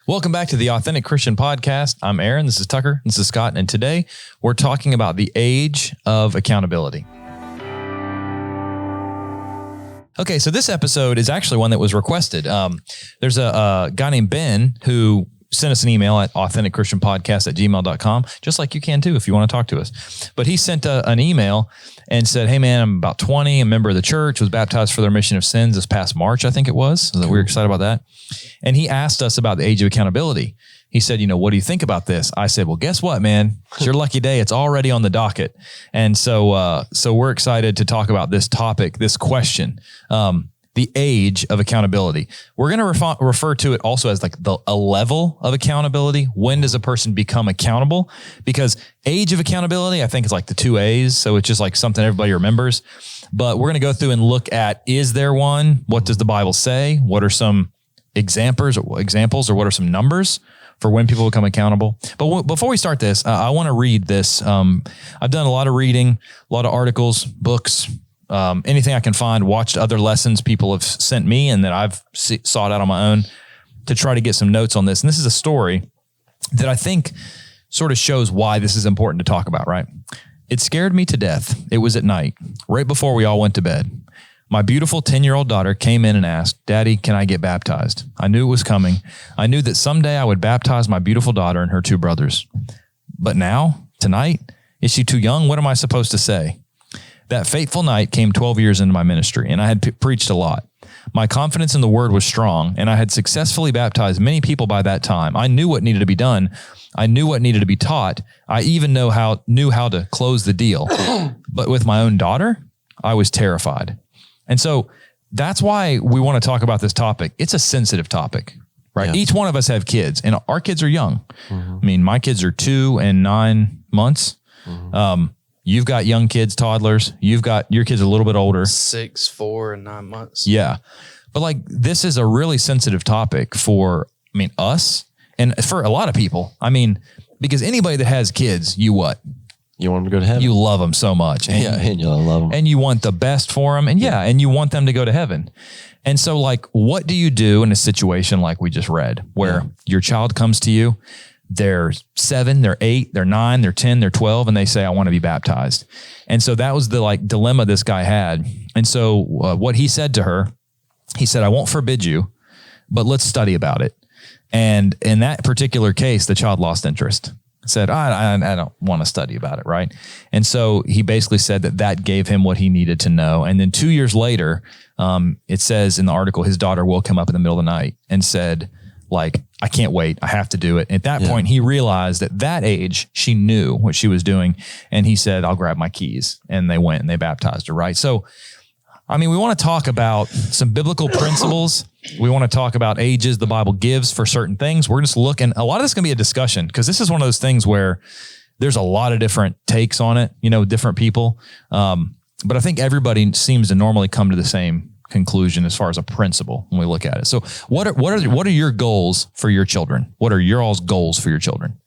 Welcome back to the Authentic Christian Podcast. I'm Aaron. This is Tucker. This is Scott. And today we're talking about the age of accountability. Okay, so this episode is actually one that was requested. There's a guy named Ben who sent us an email at AuthenticChristianPodcast@gmail.com, just like you can too if you want to talk to us. But he sent an email and said, hey man, I'm about 20, a member of the church, was baptized for the remission of sins this past March, I think it was. So we were excited about that. And he asked us about the age of accountability. He said, what do you think about this? I said, well, guess what, man? It's your lucky day. It's already on the docket. And so we're excited to talk about this topic, this question, the age of accountability. We're going to refer to it also as like a level of accountability. When does a person become accountable? Because age of accountability, I think is like the 2 A's. So it's just like something everybody remembers. But we're going to go through and look at, is there one? What does the Bible say? What are some examples or what are some numbers for when people become accountable? But before we start this, I want to read this. I've done a lot of reading, a lot of articles, books, anything I can find, watched other lessons people have sent me and that I've sought out on my own to try to get some notes on this. And this is a story that I think sort of shows why this is important to talk about, right? It scared me to death. It was at night, right before we all went to bed. My beautiful 10-year-old daughter came in and asked, Daddy, can I get baptized? I knew it was coming. I knew that someday I would baptize my beautiful daughter and her 2 brothers. But now, tonight, is she too young? What am I supposed to say? That fateful night came 12 years into my ministry, and I had preached a lot. My confidence in the word was strong, and I had successfully baptized many people by that time. I knew what needed to be done. I knew what needed to be taught. I even knew how to close the deal. But with my own daughter, I was terrified. And so that's why we want to talk about this topic. It's a sensitive topic, right? Yeah. Each one of us have kids, and our kids are young. Mm-hmm. I mean, my kids are 2 and 9 months. Mm-hmm. You've got young kids, toddlers. You've got your kids a little bit older. 6, 4, and 9 months. Yeah. But like, this is a really sensitive topic for, us and for a lot of people. Because anybody that has kids, you what? You want them to go to heaven. You love them so much. And you love them. And you want the best for them. And and you want them to go to heaven. And so like, what do you do in a situation like we just read, where your child comes to you, they're 7, they're 8, they're 9, they're 10, they're 12, and they say, I want to be baptized. And so that was the dilemma this guy had. And so what he said to her, he said, I won't forbid you, but let's study about it. And in that particular case, the child lost interest. Said, I don't want to study about it, right? And so he basically said that gave him what he needed to know. And then 2 years later, it says in the article, his daughter woke him up in the middle of the night and said, I can't wait. I have to do it. At that point, he realized at that age, she knew what she was doing. And he said, I'll grab my keys. And they went and they baptized her, right? So, we want to talk about some biblical principles. We want to talk about ages the Bible gives for certain things. We're just looking, a lot of this is going to be a discussion, because this is one of those things where there's a lot of different takes on it, different people. But I think everybody seems to normally come to the same conclusion as far as a principle when we look at it. So what are your goals for your children? What are your all's goals for your children?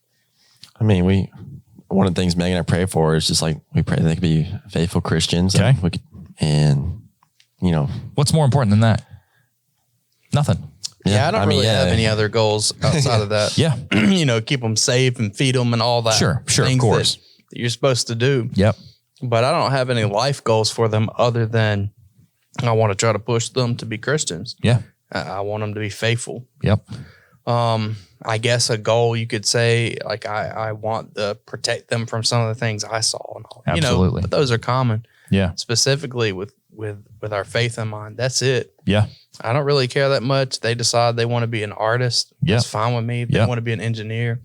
One of the things Megan and I pray for is just like, we pray that they could be faithful Christians. Okay. What's more important than that? Nothing. Yeah, I don't really have any other goals outside of that. Yeah. Keep them safe and feed them and all that. Sure, of course. That you're supposed to do. Yep. But I don't have any life goals for them other than I want to try to push them to be Christians. Yeah. I want them to be faithful. Yep. I guess a goal you could say, like I want to protect them from some of the things I saw and all. Absolutely. But those are common. Yeah. Specifically with our faith in mind. That's it. Yeah. I don't really care that much. They decide they want to be an artist. That's fine with me. They want to be an engineer.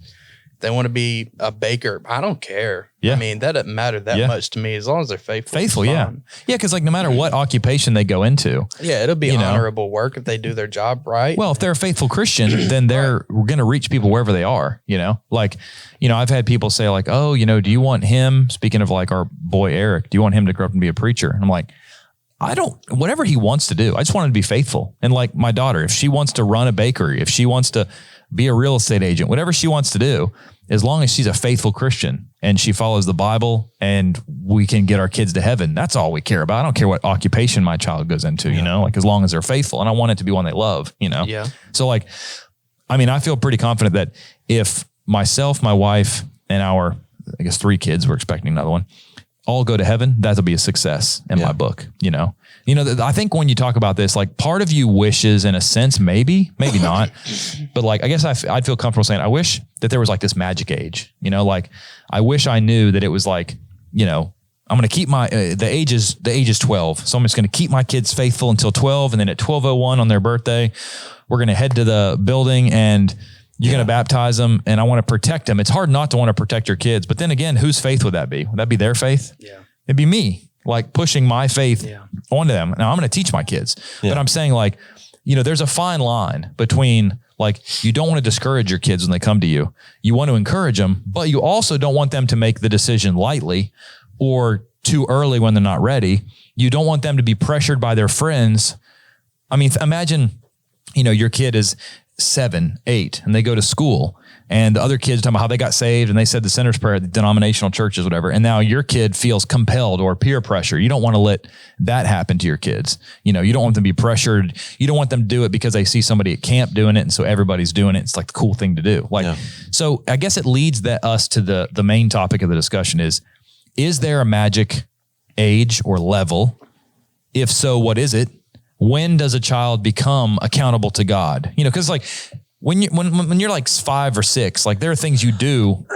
They want to be a baker. I don't care. Yeah. That doesn't matter that much to me as long as they're faithful. Faithful, yeah. Yeah, because no matter what occupation they go into. Yeah, it'll be honorable work if they do their job right. Well, if they're a faithful Christian, then they're going to reach people wherever they are, I've had people say do you want him, speaking of our boy Eric, do you want him to grow up and be a preacher? And I'm like, whatever he wants to do, I just want him to be faithful. And my daughter, if she wants to run a bakery, if she wants to be a real estate agent, whatever she wants to do, as long as she's a faithful Christian and she follows the Bible and we can get our kids to heaven, that's all we care about. I don't care what occupation my child goes into, as long as they're faithful, and I want it to be one they love, Yeah. So I mean, I feel pretty confident that if myself, my wife, and our, I guess 3 kids, we're expecting another one, all go to heaven, that'll be a success in my book, you know? I think when you talk about this, like part of you wishes in a sense, maybe not, but like, I guess I'd feel comfortable saying, I wish that there was like this magic age, like I wish I knew that it was like, I'm going to keep my, the age is 12. So I'm just going to keep my kids faithful until 12. And then at 12:01 on their birthday, we're going to head to the building and you're going to baptize them. And I want to protect them. It's hard not to want to protect your kids. But then again, whose faith would that be? Would that be their faith? Yeah. It'd be me, like pushing my faith onto them. Now I'm going to teach my kids, but I'm saying like, there's a fine line between like, you don't want to discourage your kids when they come to you. You want to encourage them, but you also don't want them to make the decision lightly or too early when they're not ready. You don't want them to be pressured by their friends. I mean, imagine, your kid is 7, 8, and they go to school and the other kids talking about how they got saved and they said the sinner's prayer at the denominational churches, whatever. And now your kid feels compelled or peer pressure. You don't want to let that happen to your kids. You don't want them to be pressured. You don't want them to do it because they see somebody at camp doing it. And so everybody's doing it. It's like the cool thing to do. So I guess it leads us to the main topic of the discussion is there a magic age or level? If so, what is it? When does a child become accountable to God? Because like when you're like 5 or 6, like there are things you do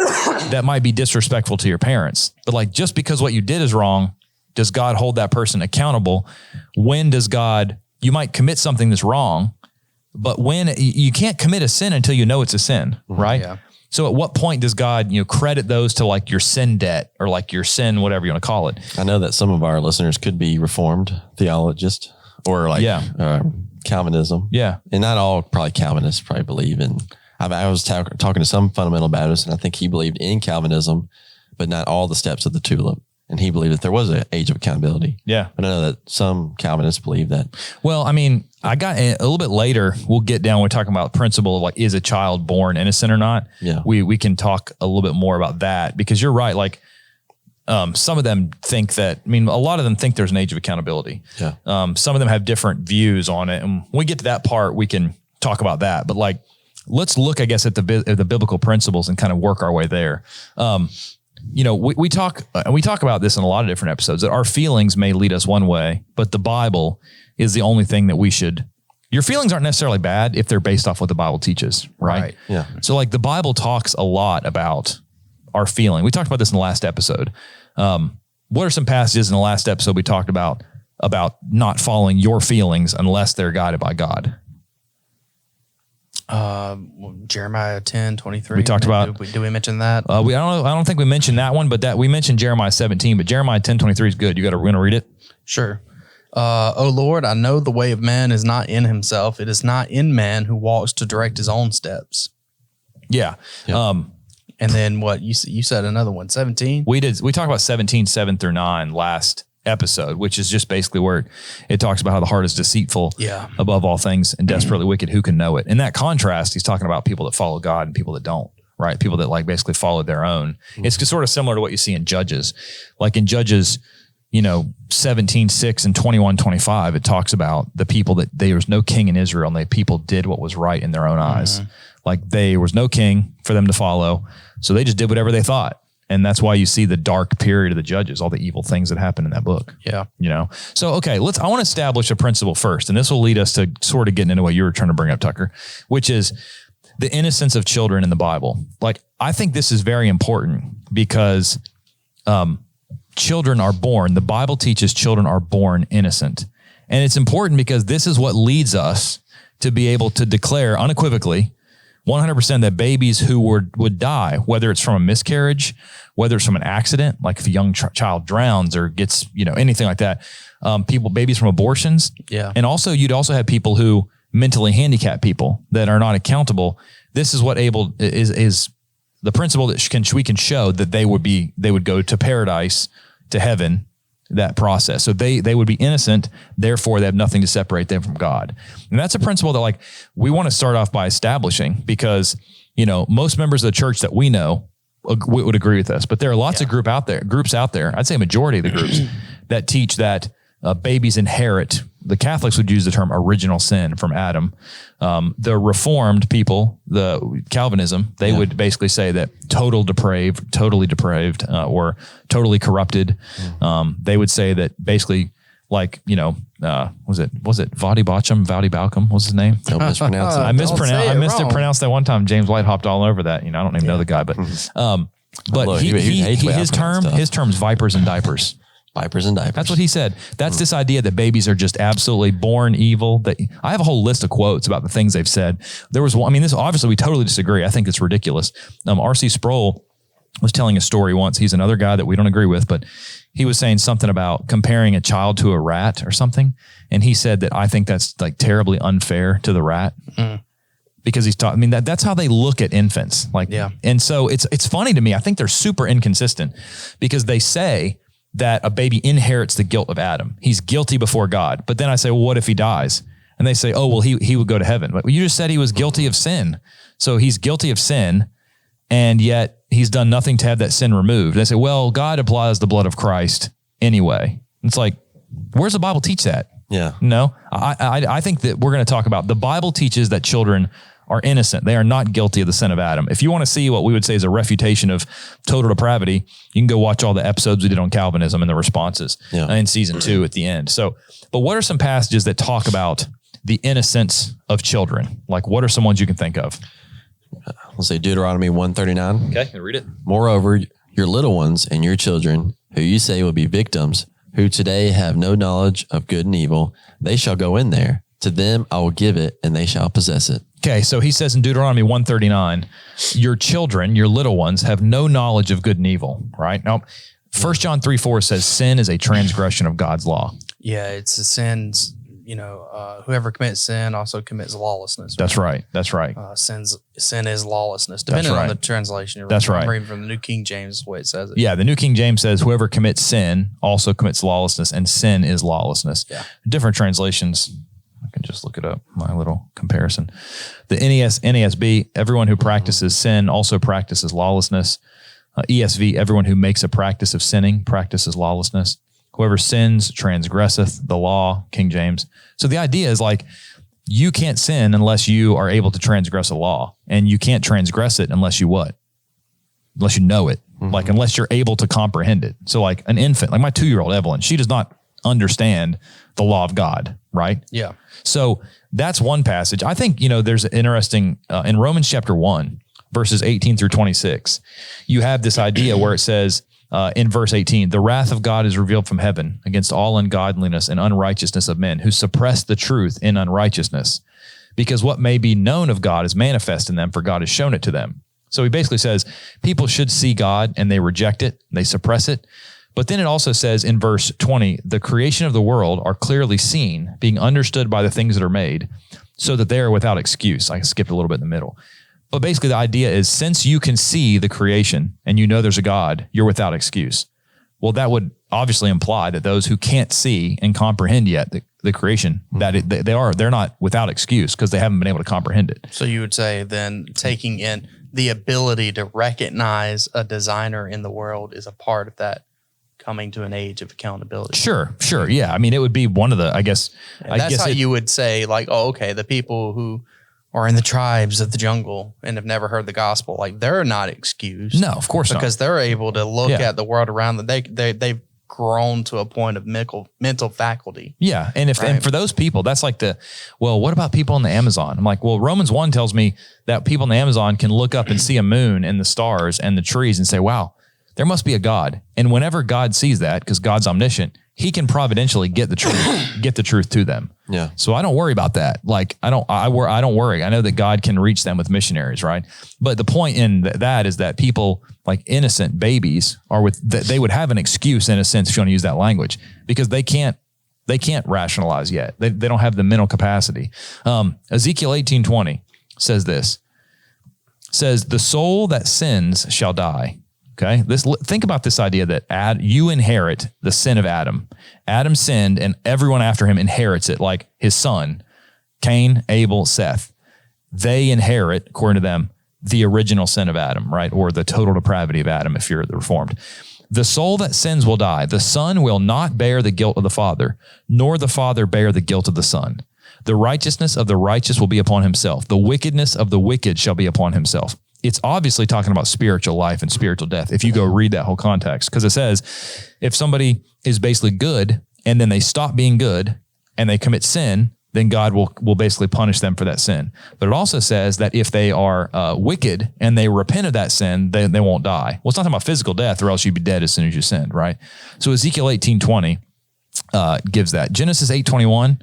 that might be disrespectful to your parents, but like just because what you did is wrong, does God hold that person accountable? When does you might commit something that's wrong, but when you can't commit a sin until you know it's a sin, right? Yeah. So at what point does God, credit those to like your sin debt or like your sin, whatever you want to call it? I know that some of our listeners could be Reformed theologists or like Calvinism. Yeah. And not all probably Calvinists probably believe in, I was talking to some fundamental Baptist and I think he believed in Calvinism, but not all the steps of the tulip. And he believed that there was an age of accountability. Yeah. But I know that some Calvinists believe that. Well, I mean, I got a little bit later, we'll get down, we're talking about the principle of like, is a child born innocent or not? Yeah. We can talk a little bit more about that because you're right. Like, some of them think that, a lot of them think there's an age of accountability. Yeah. Some of them have different views on it. And when we get to that part, we can talk about that. But like, let's look, I guess, at the biblical principles and kind of work our way there. We talk about this in a lot of different episodes that our feelings may lead us one way, but the Bible is the only thing that your feelings aren't necessarily bad if they're based off what the Bible teaches. Right. Yeah. So like the Bible talks a lot about our feeling. We talked about this in the last episode. What are some passages in the last episode we talked about not following your feelings unless they're guided by God? Jeremiah 10:23. We talked about. Do we mention that? I don't think we mentioned that one, but we mentioned Jeremiah 17. But Jeremiah 10:23 is good. We're going to read it. Sure. O Lord, I know the way of man is not in himself. It is not in man who walks to direct his own steps. Yeah. And then what you said another one, 17. We talked about 17, 7-9 last episode, which is just basically where it talks about how the heart is deceitful above all things and desperately wicked. Who can know it? In that contrast, he's talking about people that follow God and people that don't, right? People that like basically follow their own. Mm-hmm. It's sort of similar to what you see in Judges. Like in Judges, 17:6 and 21:25, it talks about the people that there was no king in Israel and the people did what was right in their own eyes. Like there was no king for them to follow. So they just did whatever they thought. And that's why you see the dark period of the Judges, all the evil things that happen in that book. Yeah. So, okay, I want to establish a principle first, and this will lead us to sort of getting into what you were trying to bring up, Tucker, which is the innocence of children in the Bible. Like, I think this is very important because children are born. The Bible teaches children are born innocent. And it's important because this is what leads us to be able to declare unequivocally 100% that babies who would die, whether it's from a miscarriage, whether it's from an accident, like if a young child drowns or gets, anything like that, babies from abortions. Yeah. And also you'd also have people who mentally handicapped people that are not accountable. This is what is the principle that we can show that they would go to paradise, to heaven, that process. So they would be innocent, therefore they have nothing to separate them from God. And that's a principle that we want to start off by establishing because, most members of the church that we know would agree with us, but there are lots of groups out there, I'd say a majority of the groups that teach that babies inherit the Catholics would use the term original sin from Adam. The Reformed people, the Calvinism, they would basically say that totally depraved, or totally corrupted. They would say that basically, like, was it Vadi Baucham? What's his name? Don't mispronounce it. I mispronounced that one time. James White hopped all over that. I don't even know the guy, but Look, his term's vipers and diapers. Vipers and diapers. That's what he said. That's this idea that babies are just absolutely born evil. That I have a whole list of quotes about the things they've said. There was one, this obviously we totally disagree. I think it's ridiculous. R.C. Sproul was telling a story once. He's another guy that we don't agree with, but he was saying something about comparing a child to a rat or something. And he said that I think that's like terribly unfair to the rat. Because he's taught, that's how they look at infants. And so it's funny to me. I think they're super inconsistent because they say that a baby inherits the guilt of Adam. He's guilty before God. But then I say, well, what if he dies? And they say, oh, well, he would go to heaven. But you just said he was guilty of sin. So he's guilty of sin, and yet he's done nothing to have that sin removed. They say, well, God applies the blood of Christ anyway. It's like, where's the Bible teach that? Yeah. No, I think that we're going to talk about the Bible teaches that children are innocent. They are not guilty of the sin of Adam. If you want to see what we would say is a refutation of total depravity, you can go watch all the episodes we did on Calvinism and the responses in season 2 at the end. So, but what are some passages that talk about the innocence of children? Like, what are some ones you can think of? Let's say Deuteronomy 139. Okay, read it. Moreover, your little ones and your children, who you say will be victims, who today have no knowledge of good and evil, they shall go in there. To them I will give it, and they shall possess it. Okay, so he says in Deuteronomy 139, your children, your little ones, have no knowledge of good and evil, right? Now, 1 John 3:4 says sin is a transgression of God's law. Yeah, it's a sins. Whoever commits sin also commits lawlessness. Right? That's right. Sin is lawlessness, depending on the translation. That's right. I'm reading from the New King James, the way it says it. Yeah, the New King James says, whoever commits sin also commits lawlessness, and sin is lawlessness. Yeah. Different translations. I can just look it up, my little comparison. The NASB, everyone who practices sin also practices lawlessness. ESV, everyone who makes a practice of sinning practices lawlessness. Whoever sins transgresseth the law, King James. So the idea is like, you can't sin unless you are able to transgress a law. And you can't transgress it unless you what? Unless you know it. Like, unless you're able to comprehend it. So like an infant, like my 2-year-old Evelyn, she does not understand the law of God, right? Yeah. So that's one passage. I think, there's an interesting, in Romans chapter 1, verses 18 through 26, you have this idea where it says in verse 18, the wrath of God is revealed from heaven against all ungodliness and unrighteousness of men who suppress the truth in unrighteousness, because what may be known of God is manifest in them, for God has shown it to them. So he basically says people should see God and they reject it, they suppress it. But then it also says in verse 20, the creation of the world are clearly seen, being understood by the things that are made, so that they are without excuse. I skipped a little bit in the middle. But basically the idea is, since you can see the creation and you know there's a God, you're without excuse. Well, that would obviously imply that those who can't see and comprehend yet the creation, they're not without excuse because they haven't been able to comprehend it. So you would say then taking in the ability to recognize a designer in the world is a part of that coming to an age of accountability. Sure. Yeah. It would be one of the, I guess. You would say like, oh, okay, the people who are in the tribes of the jungle and have never heard the gospel, like they're not excused. No, of course not. Because they're able to look at the world around them. They've grown to a point of mental faculty. Yeah. And and for those people, that's like what about people in the Amazon? I'm like, well, Romans 1 tells me that people in the Amazon can look up and see a moon and the stars and the trees and say, wow, there must be a God. And whenever God sees that, because God's omniscient, he can providentially get the truth to them. Yeah. So I don't worry about that. Like, I don't worry. I know that God can reach them with missionaries, right? But the point in that is that people, like innocent babies, they would have an excuse in a sense, if you want to use that language, because they can't rationalize yet. They don't have the mental capacity. Ezekiel 18:20 says this. Says, the soul that sins shall die. Okay, think about this idea that you inherit the sin of Adam. Adam sinned, and everyone after him inherits it, like his son, Cain, Abel, Seth. They inherit, according to them, the original sin of Adam, right? Or the total depravity of Adam, if you're the Reformed. The soul that sins will die. The Son will not bear the guilt of the Father, nor the Father bear the guilt of the Son. The righteousness of the righteous will be upon himself. The wickedness of the wicked shall be upon himself. It's obviously talking about spiritual life and spiritual death if you go read that whole context, because it says if somebody is basically good and then they stop being good and they commit sin, then God will basically punish them for that sin. But it also says that if they are wicked and they repent of that sin, they won't die. Well, it's not talking about physical death, or else you'd be dead as soon as you sinned, right? So Ezekiel 18:20 gives that. Genesis 8:21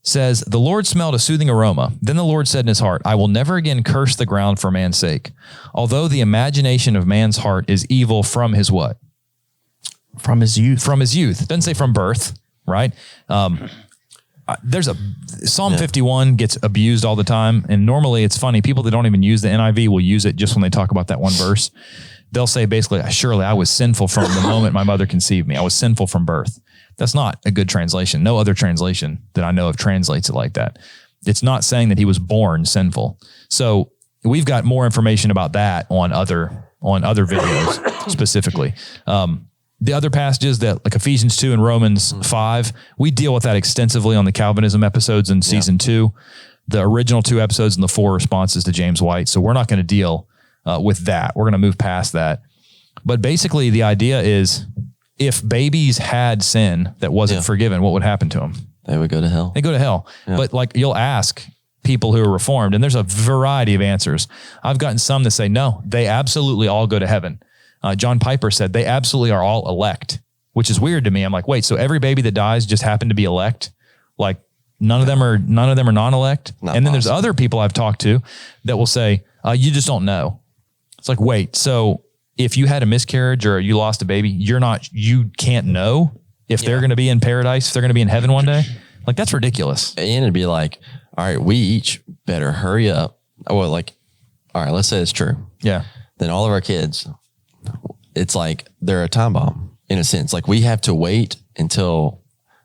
says, the Lord smelled a soothing aroma. Then the Lord said in his heart, I will never again curse the ground for man's sake. Although the imagination of man's heart is evil from his what? From his youth. From his youth. It doesn't say from birth, right? There's a Psalm 51 gets abused all the time. And normally it's funny. People that don't even use the NIV will use it just when they talk about that one verse. They'll say basically, surely I was sinful from the moment my mother conceived me. I was sinful from birth. That's not a good translation. No other translation that I know of translates it like that. It's not saying that he was born sinful. So we've got more information about that on other videos specifically. The other passages that like Ephesians 2 and Romans 5, we deal with that extensively on the Calvinism episodes in season 2, the original 2 episodes and the 4 responses to James White. So we're not going to deal with that. We're going to move past that. But basically the idea is, if babies had sin that wasn't forgiven, what would happen to them? They would go to hell. They go to hell. Yeah. But like you'll ask people who are reformed, and there's a variety of answers. I've gotten some that say, no, they absolutely all go to heaven. John Piper said they absolutely are all elect, which is weird to me. I'm like, wait, so every baby that dies just happened to be elect? Like none of them are non-elect? Not and then possible. there's other people I've talked to that will say, you just don't know. It's like, wait, so if you had a miscarriage or you lost a baby, you can't know if they're going to be in paradise, if they're going to be in heaven one day. Like that's ridiculous. And it'd be like, all right, we each better hurry up. Well, like, all right, let's say it's true. Yeah. Then all of our kids, it's like they're a time bomb in a sense. Like we have to wait until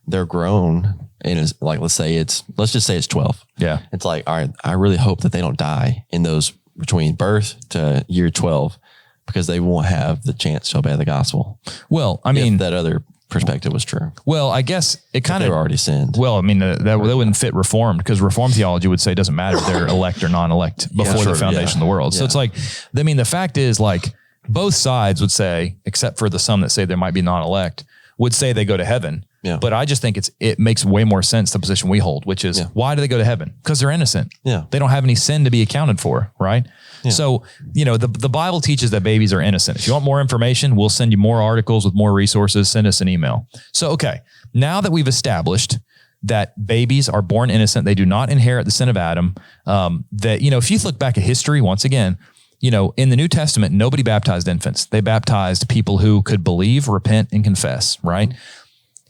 they're grown. And like, let's just say it's 12. Yeah. It's like, all right, I really hope that they don't die in those between birth to year 12. Because they won't have the chance to obey the gospel. Well, I mean, if that other perspective was true. Well, I guess it kind of they were already sinned. Well, I mean, that wouldn't fit Reformed, because Reformed theology would say it doesn't matter if they're elect or non-elect before the foundation of the world. So it's like, I mean, the fact is like both sides would say, except for the some that say there might be non-elect, would say they go to heaven. Yeah. But I just think it makes way more sense the position we hold, which is why do they go to heaven? Because they're innocent. Yeah. They don't have any sin to be accounted for, right? Yeah. So, the Bible teaches that babies are innocent. If you want more information, we'll send you more articles with more resources. Send us an email. So, okay, now that we've established that babies are born innocent, they do not inherit the sin of Adam, that, if you look back at history, once again, in the New Testament, nobody baptized infants. They baptized people who could believe, repent, and confess, right?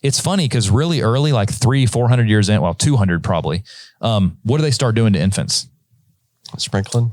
It's funny because really early, like 300-400 years in, 200 probably, what do they start doing to infants? Sprinkling.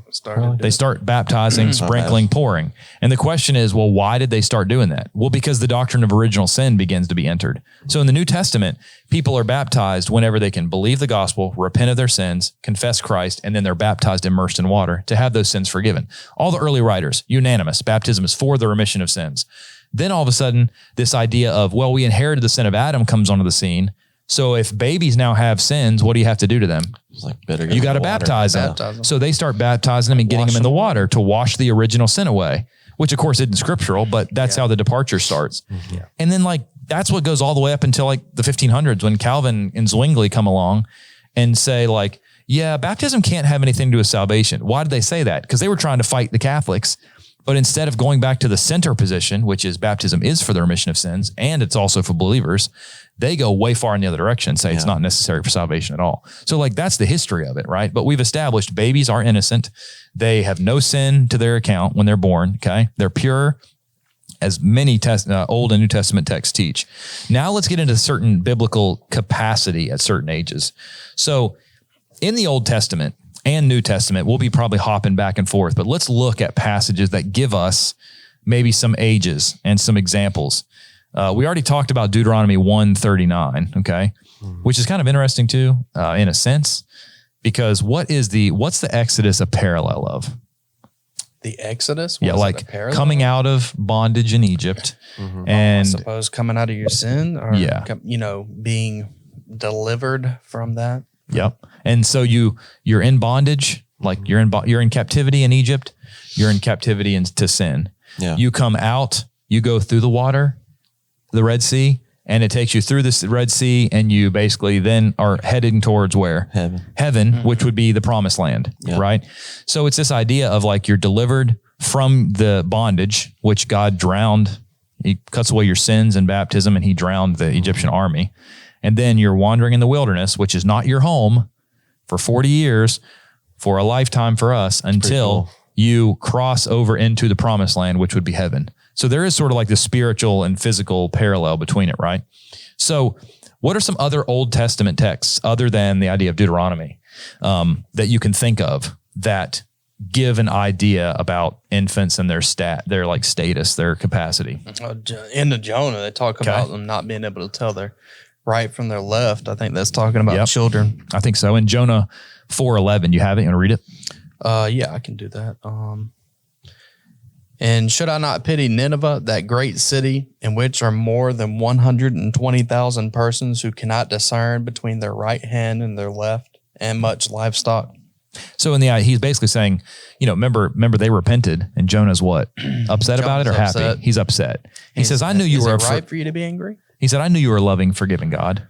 They start baptizing, sprinkling, pouring. And the question is, well, why did they start doing that? Well, because the doctrine of original sin begins to be entered. So in the New Testament, people are baptized whenever they can believe the gospel, repent of their sins, confess Christ, and then they're baptized, immersed in water to have those sins forgiven. All the early writers, unanimous, baptism is for the remission of sins. Then all of a sudden, this idea of, well, we inherited the sin of Adam comes onto the scene. So if babies now have sins, what do you have to do to them? It's like better you got to baptize them. So they start baptizing them and getting them in the water to wash the original sin away, which of course isn't scriptural, but that's how the departure starts. Yeah. And then like, that's what goes all the way up until like the 1500s when Calvin and Zwingli come along and say like, yeah, baptism can't have anything to do with salvation. Why did they say that? Because they were trying to fight the Catholics. But instead of going back to the center position, which is baptism is for the remission of sins, and it's also for believers, they go way far in the other direction, say it's not necessary for salvation at all. So like that's the history of it, right? But we've established babies are innocent. They have no sin to their account when they're born, okay? They're pure, as many Old and New Testament texts teach. Now let's get into certain biblical capacity at certain ages. So in the Old Testament and New Testament, we'll be probably hopping back and forth, but let's look at passages that give us maybe some ages and some examples. We already talked about Deuteronomy 1:39, okay, which is kind of interesting too, in a sense, because what's the Exodus a parallel of? The Exodus? Yeah, like coming out of bondage in Egypt. And I suppose coming out of your sin or, being delivered from that. Yep. And so you're in bondage, like you're in captivity in Egypt. You're in captivity into sin. Yeah. You come out, you go through the water, the Red Sea, and it takes you through this Red Sea, and you basically then are heading towards where? Heaven, which would be the promised land, right? So it's this idea of like you're delivered from the bondage, which God drowned. He cuts away your sins in baptism, and he drowned the Egyptian army. And then you're wandering in the wilderness, which is not your home, for 40 years, for a lifetime for us, until you cross over into the promised land, which would be heaven. So there is sort of like the spiritual and physical parallel between it, right? So what are some other Old Testament texts other than the idea of Deuteronomy that you can think of that give an idea about infants and their like status, their capacity? In the Jonah, they talk about them not being able to tell their right from their left. I think that's talking about children. I think so. In Jonah 4:11, you have it? You want to read it? Yeah, I can do that. And should I not pity Nineveh, that great city, in which are more than 120,000 persons who cannot discern between their right hand and their left, and much livestock? So he's basically saying, remember they repented, and Jonah's what? Upset about it or happy? Upset. He's upset. He says, I knew you were right for you to be angry. He said, I knew you were a loving, forgiving God.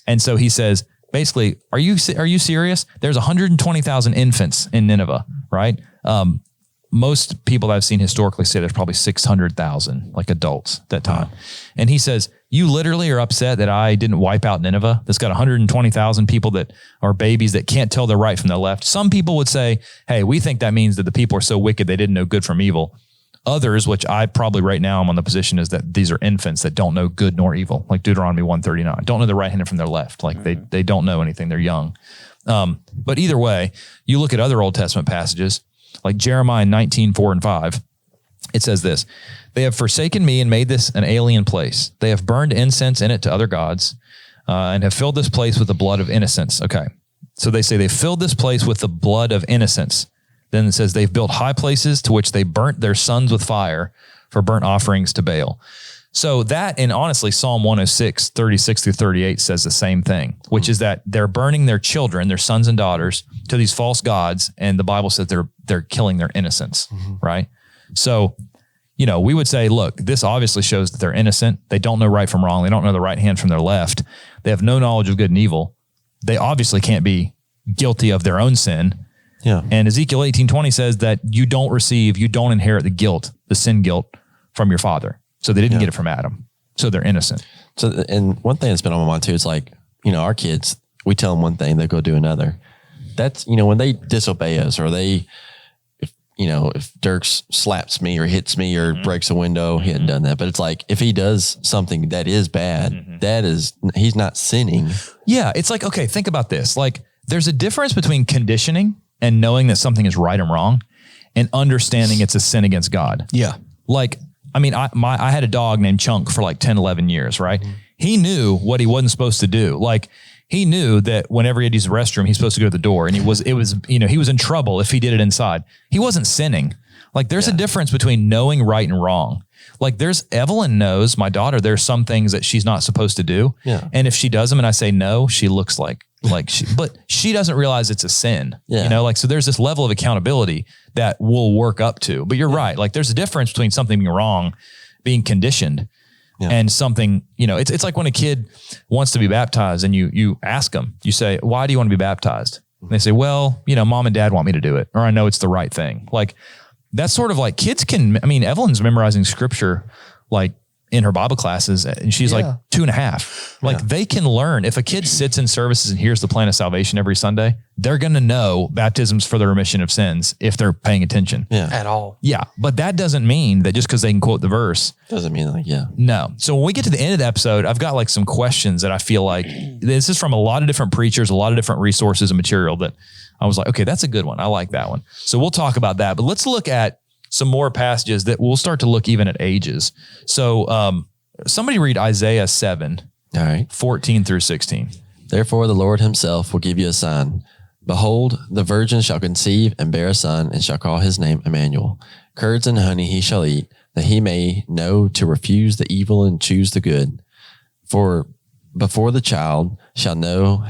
And so he says, basically, are you serious? There's 120,000 infants in Nineveh, right? Most people I've seen historically say there's probably 600,000 like adults at that time. Wow. And he says, you literally are upset that I didn't wipe out Nineveh. That's got 120,000 people that are babies that can't tell their right from their left. Some people would say, hey, we think that means that the people are so wicked they didn't know good from evil. Others, which I probably right now I'm on the position, is that these are infants that don't know good nor evil, like Deuteronomy 139. Don't know the right hand from their left. Like they don't know anything. They're young. But either way, you look at other Old Testament passages, like Jeremiah 19:4-5, it says this: they have forsaken me and made this an alien place. They have burned incense in it to other gods and have filled this place with the blood of innocents. Okay. So they say they filled this place with the blood of innocents. Then it says they've built high places to which they burnt their sons with fire for burnt offerings to Baal. So that, and honestly, Psalm 106, 36-38 says the same thing, which is that they're burning their children, their sons and daughters, to these false gods. And the Bible says they're killing their innocence, right? So, we would say, look, this obviously shows that they're innocent. They don't know right from wrong. They don't know the right hand from their left. They have no knowledge of good and evil. They obviously can't be guilty of their own sin. Yeah. And Ezekiel 18:20 says that you don't inherit the sin guilt from your father. So they didn't get it from Adam. So they're innocent. So, and one thing that's been on my mind too, is like, our kids, we tell them one thing, they go do another. That's, when they disobey us, or if Dirk slaps me or hits me or breaks a window, he hadn't done that. But it's like, if he does something that is bad, he's not sinning. Yeah. It's like, okay, think about this. Like, there's a difference between conditioning and knowing that something is right and wrong, and understanding it's a sin against God. Yeah. Like, I mean, I had a dog named Chunk for like 10, 11 years, right? He knew what he wasn't supposed to do. Like, he knew that whenever he had to use the restroom, he's supposed to go to the door, and he was in trouble if he did it inside. He wasn't sinning. Like, there's a difference between knowing right and wrong. Like, Evelyn knows, my daughter, there's some things that she's not supposed to do. Yeah. And if she does them and I say no, she looks like but she doesn't realize it's a sin, so there's this level of accountability that we'll work up to. But you're right. Like, there's a difference between something being wrong, being conditioned, and something, it's like when a kid wants to be baptized and you ask them, you say, why do you want to be baptized? And they say, well, mom and dad want me to do it, or I know it's the right thing. Like, that's sort of like kids Evelyn's memorizing scripture, like, in her Bible classes, and she's like 2.5. Like, they can learn. If a kid sits in services and hears the plan of salvation every Sunday, they're going to know baptisms for the remission of sins if they're paying attention. Yeah. At all. Yeah. But that doesn't mean that just because they can quote the verse. Doesn't mean No. So when we get to the end of the episode, I've got like some questions that I feel like this is from a lot of different preachers, a lot of different resources and material that I was like, okay, that's a good one. I like that one. So we'll talk about that, but let's look at some more passages that we'll start to look even at ages. So somebody read Isaiah 7, all right, 14-16. Therefore, the Lord himself will give you a sign. Behold, the virgin shall conceive and bear a son, and shall call his name Emmanuel. Curds and honey he shall eat, that he may know to refuse the evil and choose the good. For before the child shall know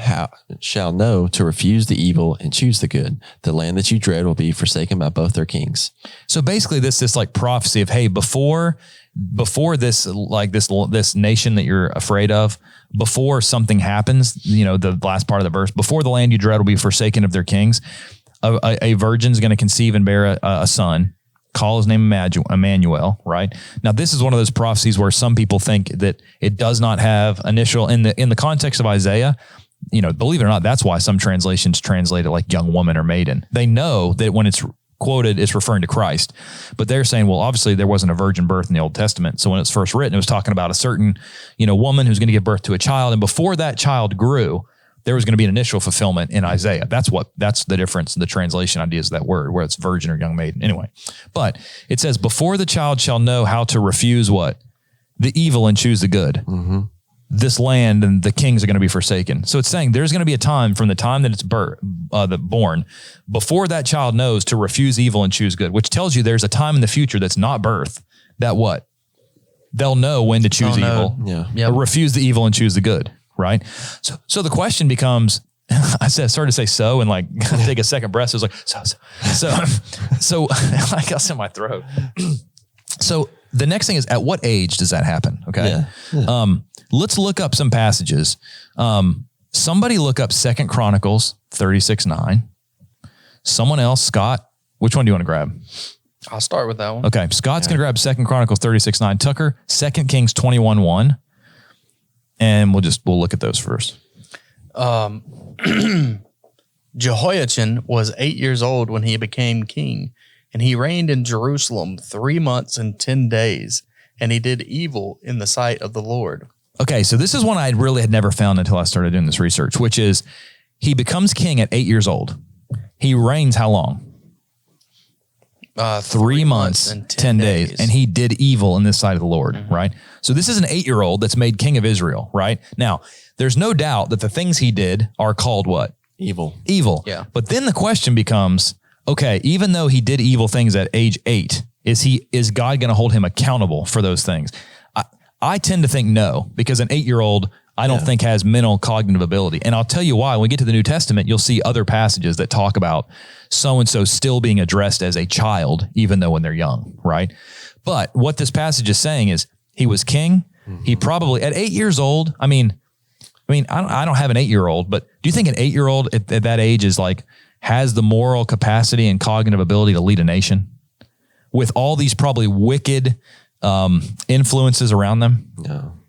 to refuse the evil and choose the good, the land that you dread will be forsaken by both their kings. So basically this like prophecy of, hey, before this, like this nation that you're afraid of, before something happens, the last part of the verse, before the land you dread will be forsaken of their kings, a virgin's going to conceive and bear a son, call his name Emmanuel, right? Now, this is one of those prophecies where some people think that it does not have initial in the context of Isaiah. Believe it or not, that's why some translations translate it like young woman or maiden. They know that when it's quoted, it's referring to Christ, but they're saying, well, obviously there wasn't a virgin birth in the Old Testament. So when it's first written, it was talking about a certain, woman who's going to give birth to a child. And before that child grew, there was going to be an initial fulfillment in Isaiah. That's the difference in the translation ideas of that word, where it's virgin or young maiden. Anyway, but it says, before the child shall know how to refuse what? The evil and choose the good. Mm-hmm. This land and the kings are going to be forsaken. So it's saying there's going to be a time from the time that it's born, before that child knows to refuse evil and choose good, which tells you there's a time in the future that's not birth, that what? They'll know when to choose evil, refuse the evil and choose the good. Right. So the question becomes, I started to say so, and like take a second breath. So it was like, I got in my throat. So the next thing is, at what age does that happen? Okay. Yeah. Let's look up some passages. Somebody look up 2 Chronicles 36:9. Someone else, Scott, which one do you want to grab? I'll start with that one. Okay. Scott's going to grab 2 Chronicles 36:9. Tucker, 2 Kings 21:1. And we'll look at those first. Jehoiachin was 8 years old when he became king, and he reigned in Jerusalem 3 months and 10 days, and he did evil in the sight of the Lord. Okay, so this is one I really had never found until I started doing this research, which is he becomes king at 8 years old. He reigns how long? 3 months and 10 days. And he did evil in this sight of the Lord, right? So this is an 8-year-old that's made king of Israel, right? Now, there's no doubt that the things he did are called what? Evil. Yeah. But then the question becomes, okay, even though he did evil things at age 8, is God going to hold him accountable for those things? I tend to think no, because an 8-year-old I don't think has mental cognitive ability. And I'll tell you why. When we get to the New Testament, you'll see other passages that talk about so-and-so still being addressed as a child, even though when they're young, right? But what this passage is saying is he was king. Mm-hmm. He probably, at 8 years old, I don't have an 8-year-old, but do you think an 8-year-old at that age is like, has the moral capacity and cognitive ability to lead a nation with all these probably wicked influences around them?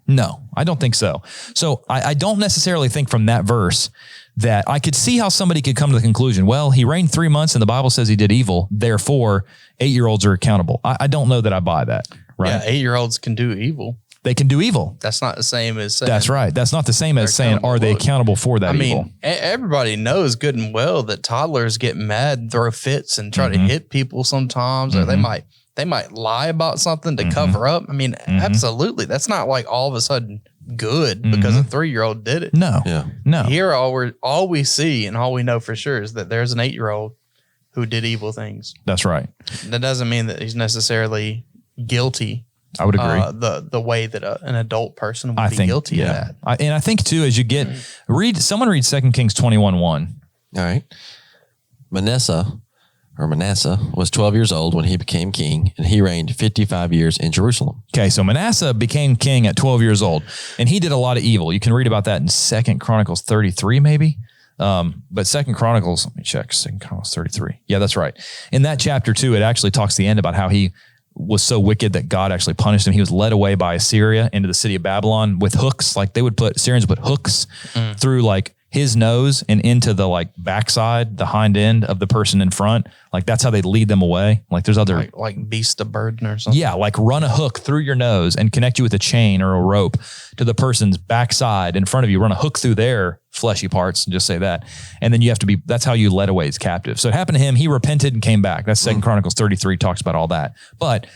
No, I don't think so. So I don't necessarily think from that verse that I could see how somebody could come to the conclusion, well, he reigned 3 months and the Bible says he did evil, therefore 8-year-olds are accountable. I don't know that I buy that, right? Yeah, 8-year-olds can do evil. They can do evil. That's not the same as saying. That's right. That's not the same as saying, are they accountable for that evil? Everybody knows good and well that toddlers get mad and throw fits and try to hit people sometimes, or they might lie about something to cover up. Absolutely. That's not like all of a sudden good because a 3-year-old did it. No. Yeah. No. Here, all we see and all we know for sure is that there's an 8-year-old who did evil things. That's right. That doesn't mean that he's necessarily guilty. I would agree. The way that an adult person would be guilty of that. I think too, as you get someone read 2 Kings 21:1. All right. Manasseh was 12 years old when he became king, and he reigned 55 years in Jerusalem. Okay, so Manasseh became king at 12 years old, and he did a lot of evil. You can read about that in 2 Chronicles 33, maybe. But 2 Chronicles, let me check, 2 Chronicles 33. Yeah, that's right. In that chapter 2, it actually talks to the end about how he was so wicked that God actually punished him. He was led away by Assyria into the city of Babylon with hooks. Like Syrians would put hooks through like his nose and into the like backside, the hind end of the person in front. Like that's how they lead them away. Like there's other like beast of burden or something. Yeah, like run a hook through your nose and connect you with a chain or a rope to the person's backside in front of you. Run a hook through their fleshy parts and just say that. And then you have to that's how you led away his captive. So it happened to him. He repented and came back. That's 2 Chronicles 33 talks about all that. But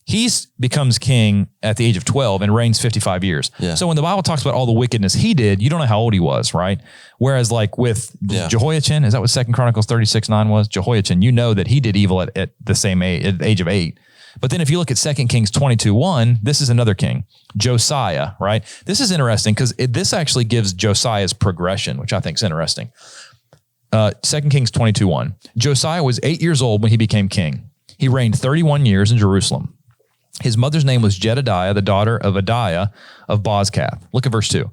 He becomes king at the age of 12 and reigns 55 years. Yeah. So when the Bible talks about all the wickedness he did, you don't know how old he was, right? Whereas like with Jehoiachin, is that what 2 Chronicles 36:9 was? Jehoiachin, you know that he did evil at the same age, at the age of 8. But then if you look at 2 Kings 22:1, this is another king, Josiah, right? This is interesting because this actually gives Josiah's progression, which I think is interesting. 2 Kings 22:1, Josiah was 8 years old when he became king. He reigned 31 years in Jerusalem. His mother's name was Jedidiah, the daughter of Adiah of Bozkath. Look at verse 2.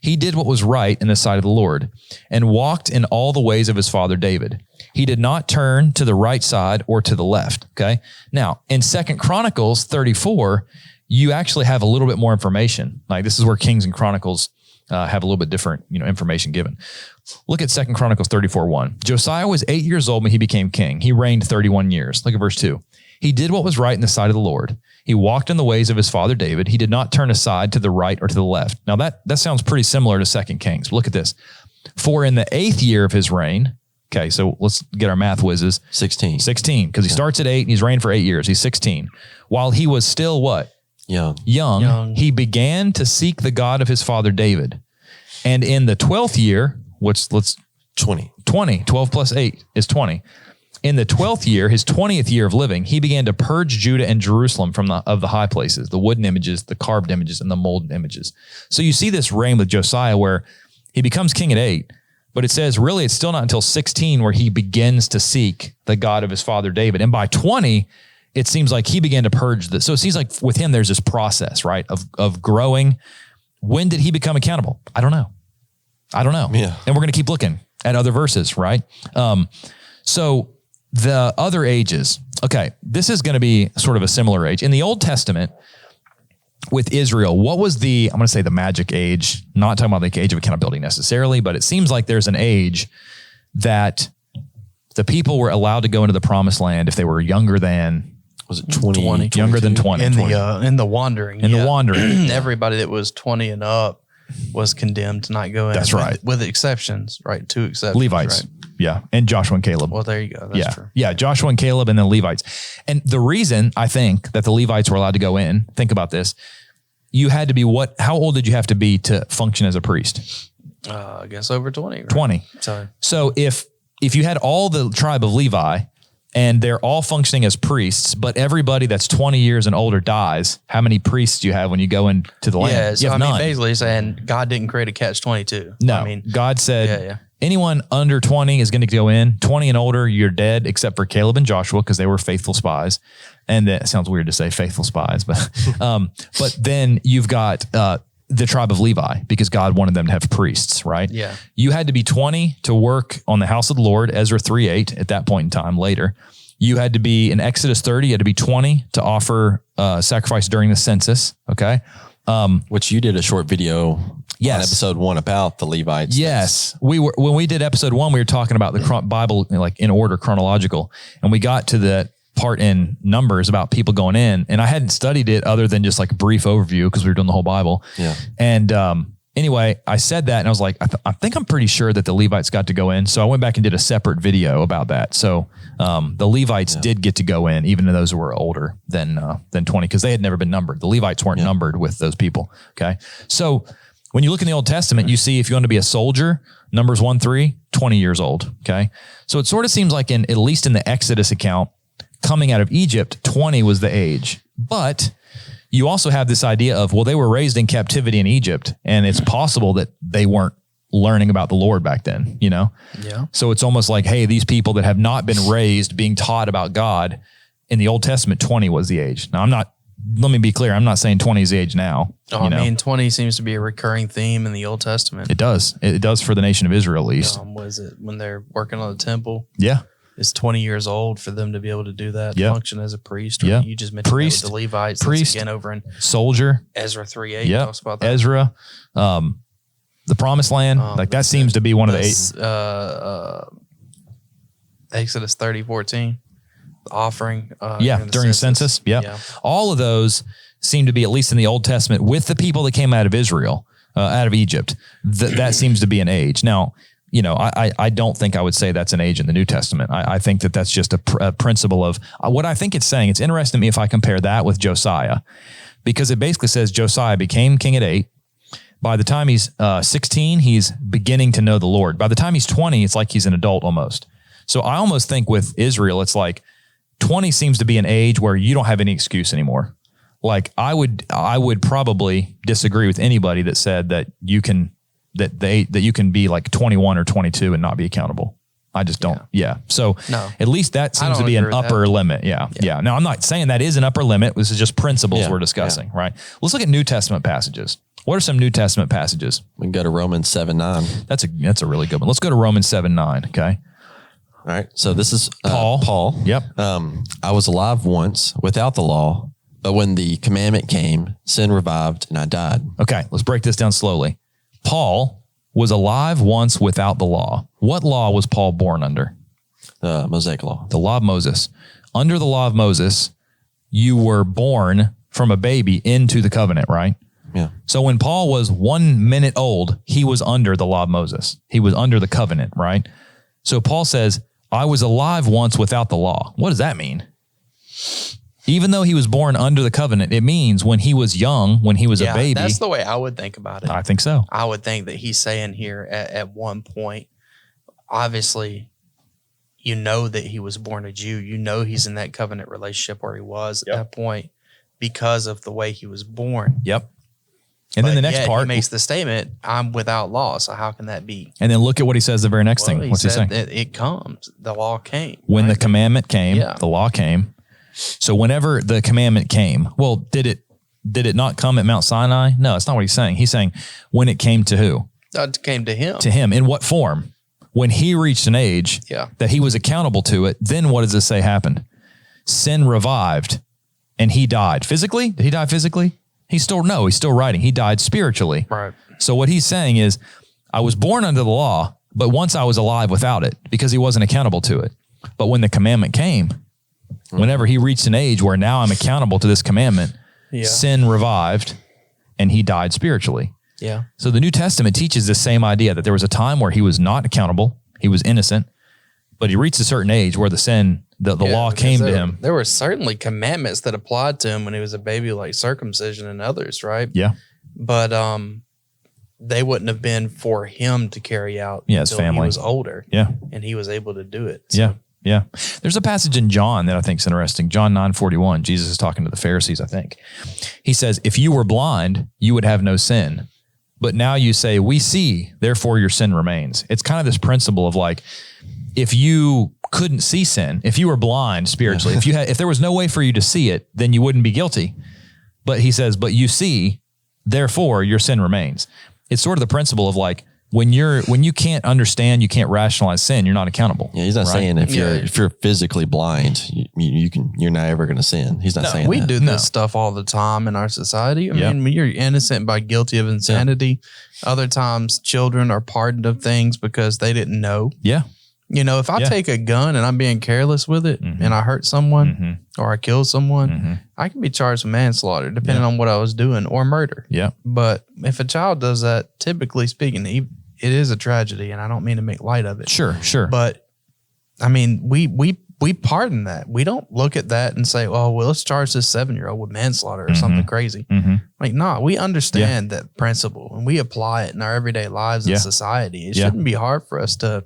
He did what was right in the sight of the Lord and walked in all the ways of his father David. He did not turn to the right side or to the left. Okay. Now, in 2 Chronicles 34, you actually have a little bit more information. Like this is where Kings and Chronicles have a little bit different, information given. Look at 2 Chronicles 34:1. Josiah was 8 years old when he became king. He reigned 31 years. Look at verse 2. He did what was right in the sight of the Lord. He walked in the ways of his father David. He did not turn aside to the right or to the left. Now that sounds pretty similar to 2 Kings. But look at this. For in the 8th year of his reign, okay, so let's get our math whizzes. 16. 16, because he starts at 8 and he's reigned for 8 years. He's 16. While he was still what? Young. He began to seek the God of his father David. And in the 12th year, 20. 12 plus 8 is 20. In the 12th year, his 20th year of living, he began to purge Judah and Jerusalem of the high places, the wooden images, the carved images, and the molded images. So you see this reign with Josiah where he becomes king at 8, but it says really it's still not until 16 where he begins to seek the God of his father David. And by 20, it seems like he began to purge this. So it seems like with him, there's this process, right, of growing. When did he become accountable? I don't know. Yeah. And we're going to keep looking at other verses, right? So the other ages, okay, this is going to be sort of a similar age. In the Old Testament with Israel, what was I'm going to say the magic age, not talking about the age of accountability necessarily, but it seems like there's an age that the people were allowed to go into the promised land if they were younger than, was it 20? Younger than 20. In the wandering. The wandering. Everybody that was 20 and up was condemned to not go in. That's right. With exceptions, right? 2 exceptions. Levites. Right? Yeah. And Joshua and Caleb. Well, there you go. That's true. Yeah. Joshua and Caleb and then Levites. And the reason I think that the Levites were allowed to go in, think about this. You had to be how old did you have to be to function as a priest? I guess over 20. Right? 20. So if you had all the tribe of Levi and they're all functioning as priests, but everybody that's 20 years and older dies, how many priests do you have when you go into the land? Yeah, so you have none. basically saying God didn't create a catch-22. No, God said anyone under 20 is going to go in. 20 and older, you're dead, except for Caleb and Joshua because they were faithful spies. And that sounds weird to say faithful spies, but but then you've got the tribe of Levi because God wanted them to have priests, right? Yeah. You had to be 20 to work on the house of the Lord, Ezra 3:8 at that point in time later. You had to be in Exodus 30, you had to be 20 to offer sacrifice during the census, okay? Which you did a short video on episode 1 about the Levites. Yes. When we did episode 1, we were talking about the Bible like in order, chronological, and we got to the part in Numbers about people going in, and I hadn't studied it other than just like a brief overview because we were doing the whole Bible. Yeah. And anyway, I said that and I was like, I think I'm pretty sure that the Levites got to go in. So I went back and did a separate video about that. So the Levites did get to go in, even those who were older than 20, because they had never been numbered. The Levites weren't numbered with those people. Okay. So when you look in the Old Testament, you see if you want to be a soldier, Numbers 1:3, 20 years old. Okay. So it sort of seems like at least in the Exodus account, coming out of Egypt, 20 was the age. But you also have this idea of, well, they were raised in captivity in Egypt, and it's possible that they weren't learning about the Lord back then, Yeah. So it's almost like, hey, these people that have not been raised being taught about God in the Old Testament, 20 was the age. Now, let me be clear. I'm not saying 20 is the age now. I mean, 20 seems to be a recurring theme in the Old Testament. It does. It does for the nation of Israel, at least. Was it when they're working on the temple? Yeah. It's 20 years old for them to be able to do that, function as a priest. Yeah. You just mentioned priest, the Levites. Priest, again over in soldier. Ezra 3:8 talks about that. Ezra, the promised land. That seems to be one of the 8. Exodus 30:14, the offering. During the census. Yeah. All of those seem to be, at least in the Old Testament, with the people that came out of Israel, out of Egypt. That seems to be an age. Now, I don't think I would say that's an age in the New Testament. I think that that's just a principle of what I think it's saying. It's interesting to me if I compare that with Josiah, because it basically says Josiah became king at 8. By the time he's 16, he's beginning to know the Lord. By the time he's 20, it's like he's an adult almost. So I almost think with Israel, it's like 20 seems to be an age where you don't have any excuse anymore. Like I would probably disagree with anybody that said that you can be like 21 or 22 and not be accountable. I just don't. Yeah. So at least that seems to be an upper limit. Yeah. Now I'm not saying that is an upper limit. This is just principles we're discussing, right? Let's look at New Testament passages. What are some New Testament passages? We can go to Romans 7:9. That's a really good one. Let's go to Romans 7:9. Okay. All right. So this is Paul. Yep. I was alive once without the law, but when the commandment came, sin revived and I died. Okay. Let's break this down slowly. Paul was alive once without the law. What law was Paul born under? The Mosaic law. The law of Moses. Under the law of Moses, you were born from a baby into the covenant, right? Yeah. So when Paul was 1 minute old, he was under the law of Moses. He was under the covenant, right? So Paul says, I was alive once without the law. What does that mean? Even though he was born under the covenant, it means when he was young, when he was a baby. That's the way I would think about it. I think so. I would think that he's saying here at one point, obviously, you know that he was born a Jew. You know he's in that covenant relationship where he was at that point because of the way he was born. Yep. And then the next part, he makes the statement, I'm without law. So how can that be? And then look at what he says the very next thing. What's he saying? It comes. The law came. When the commandment came, the law came. So whenever the commandment came, well, did it not come at Mount Sinai? No, that's not what he's saying. He's saying when it came to who? It came to him. To him. In what form? When he reached an age that he was accountable to it, then what does it say happened? Sin revived and he died. Physically? Did he die physically? He's still writing. He died spiritually. Right. So what he's saying is, I was born under the law, but once I was alive without it because he wasn't accountable to it. But when the commandment came, whenever he reached an age where now I'm accountable to this commandment, sin revived and he died spiritually. Yeah. So the New Testament teaches the same idea that there was a time where he was not accountable. He was innocent, but he reached a certain age where the law came to him. There were certainly commandments that applied to him when he was a baby, like circumcision and others, right? Yeah. But they wouldn't have been for him to carry out his until family. He was older. Yeah. And he was able to do it. So. Yeah. Yeah. There's a passage in John that I think is interesting. John 9:41. Jesus is talking to the Pharisees, I think. He says, if you were blind, you would have no sin. But now you say, we see, therefore your sin remains. It's kind of this principle of like, if you couldn't see sin, if you were blind spiritually, if there was no way for you to see it, then you wouldn't be guilty. But he says, but you see, therefore your sin remains. It's sort of the principle of like, when you can't understand, you can't rationalize sin, you're not accountable. Yeah, he's not saying if you're physically blind, you're not ever going to sin. He's not saying that. We do this stuff all the time in our society. I mean, when you're innocent by guilty of insanity. Other times, children are pardoned of things because they didn't know. Yeah. You know, if I take a gun and I'm being careless with it and I hurt someone or I kill someone, I can be charged with manslaughter depending on what I was doing or murder. Yeah. But if a child does that, typically speaking, it is a tragedy, and I don't mean to make light of it. Sure. But I mean, we pardon that. We don't look at that and say, "Oh, well, let's charge this 7-year-old with manslaughter or something crazy." Like, no, we understand that principle and we apply it in our everyday lives in society. It shouldn't be hard for us to,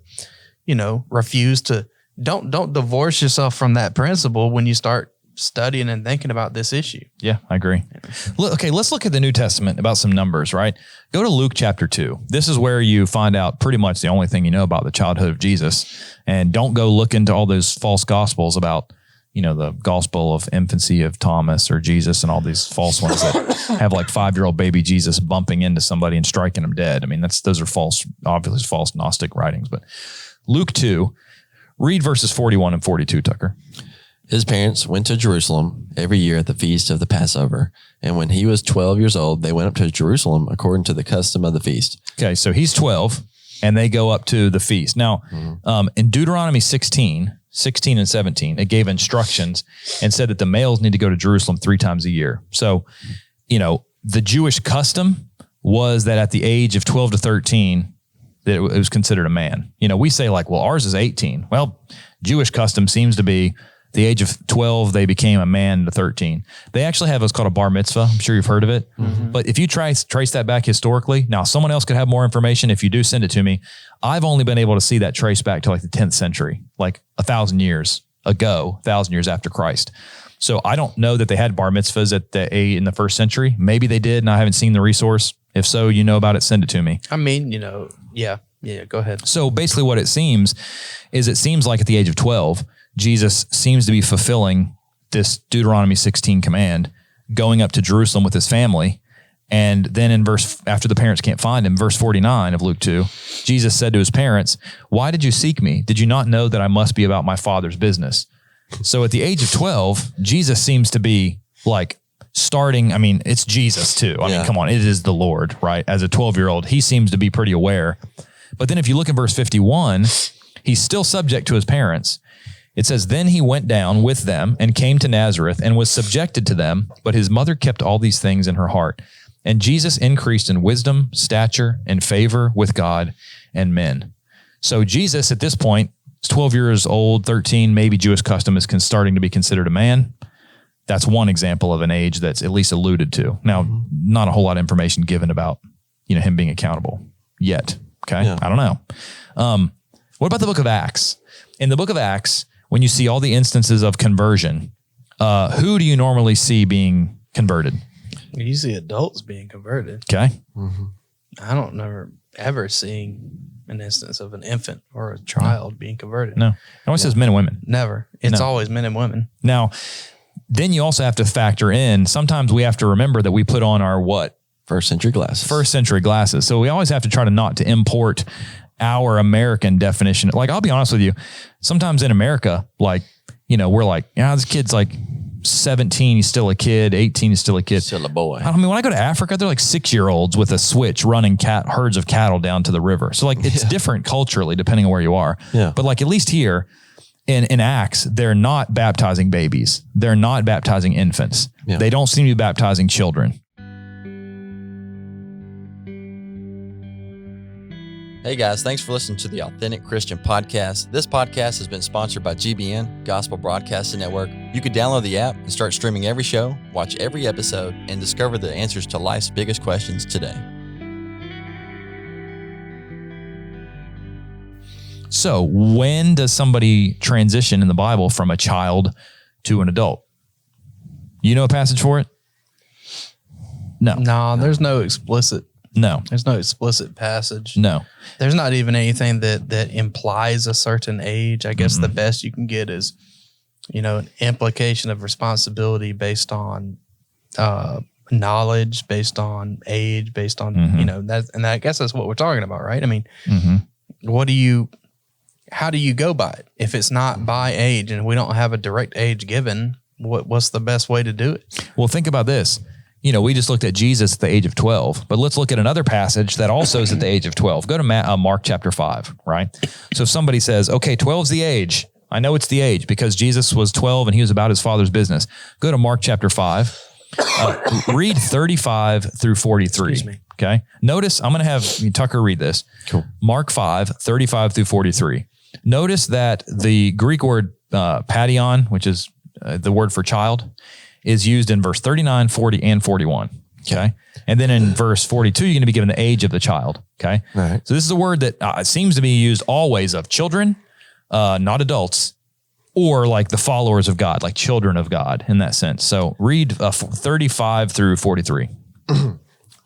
refuse to. Don't divorce yourself from that principle when you start studying and thinking about this issue. Yeah, I agree. Okay, let's look at the New Testament about some numbers, right? Go to Luke chapter 2. This is where you find out pretty much the only thing you know about the childhood of Jesus. And don't go look into all those false gospels about, the gospel of infancy of Thomas or Jesus and all these false ones that have like 5-year-old baby Jesus bumping into somebody and striking them dead. I mean, those are false, obviously false Gnostic writings. But Luke 2, read verses 41 and 42, Tucker. His parents went to Jerusalem every year at the feast of the Passover. And when he was 12 years old, they went up to Jerusalem according to the custom of the feast. Okay, so he's 12 and they go up to the feast. Now, in Deuteronomy 16 and 17, it gave instructions and said that the males need to go to Jerusalem 3 times a year. So, the Jewish custom was that at the age of 12 to 13, that it was considered a man. You know, we say like, well, ours is 18. Well, Jewish custom seems to be the age of 12, they became a man to 13. They actually have what's called a bar mitzvah. I'm sure you've heard of it. But if you trace that back historically, now someone else could have more information. If you do send it to me, I've only been able to see that trace back to like the 10th century, like 1,000 years ago, 1,000 years after Christ. So I don't know that they had bar mitzvahs in the first century. Maybe they did, and I haven't seen the resource. If so, you know about it, send it to me. I mean, yeah, go ahead. So basically what it seems like at the age of 12, Jesus seems to be fulfilling this Deuteronomy 16 command, going up to Jerusalem with his family. And then after the parents can't find him, verse 49 of Luke 2, Jesus said to his parents, "Why did you seek me? Did you not know that I must be about my Father's business?" So at the age of 12, Jesus seems to be like starting. I mean, it's Jesus too. I mean, come on, it is the Lord, right? As a 12-year-old, he seems to be pretty aware. But then if you look at verse 51, he's still subject to his parents. It says, "Then he went down with them and came to Nazareth and was subjected to them, but his mother kept all these things in her heart. And Jesus increased in wisdom, stature, and favor with God and men." So Jesus at this point is 12 years old, 13, maybe Jewish custom is starting to be considered a man. That's one example of an age that's at least alluded to. Now, not a whole lot of information given about, him being accountable yet. Okay. Yeah. I don't know. What about the book of Acts? In the book of Acts, when you see all the instances of conversion, who do you normally see being converted? You see adults being converted. Okay. I don't never ever seeing an instance of an infant or a child being converted. No. It always says men and women. Never. It's always men and women. Now, then you also have to factor in, sometimes we have to remember that we put on our what? First century glasses. So we always have to try to import our American definition. Like, I'll be honest with you, sometimes in America, like, we're like, this kid's like 17, he's still a kid, 18, he's still a kid. Still a boy. I mean, when I go to Africa, they're like 6-year-olds with a switch running herds of cattle down to the river. So like, it's different culturally depending on where you are. Yeah. But like, at least here in Acts, they're not baptizing babies. They're not baptizing infants. Yeah. They don't seem to be baptizing children. Hey guys, thanks for listening to the Authentic Christian Podcast. This podcast has been sponsored by GBN, Gospel Broadcasting Network. You can download the app and start streaming every show, watch every episode, and discover the answers to life's biggest questions today. So when does somebody transition in the Bible from a child to an adult? You know a passage for it? No. No, there's no explicit. No. There's no explicit passage. No. There's not even anything that implies a certain age. I guess the best you can get is, an implication of responsibility based on knowledge, based on age, based on, that. And I guess that's what we're talking about, right? I mean, how do you go by it? If it's not by age and we don't have a direct age given, what's the best way to do it? Well, think about this. We just looked at Jesus at the age of 12, but let's look at another passage that also is at the age of 12. Go to Mark chapter 5, right? So if somebody says, okay, 12's the age. I know it's the age because Jesus was 12 and he was about his Father's business. Go to Mark chapter 5, read 35 through 43. Excuse me. Okay. Notice, I'm going to have Tucker read this. Cool. Mark 5, 35 through 43. Notice that the Greek word paidion, which is the word for child, is used in verse 39, 40, and 41. Okay. And then in verse 42, you're going to be given the age of the child. Okay. Right. So this is a word that seems to be used always of children, not adults, or like the followers of God, like children of God in that sense. So read 35 through 43.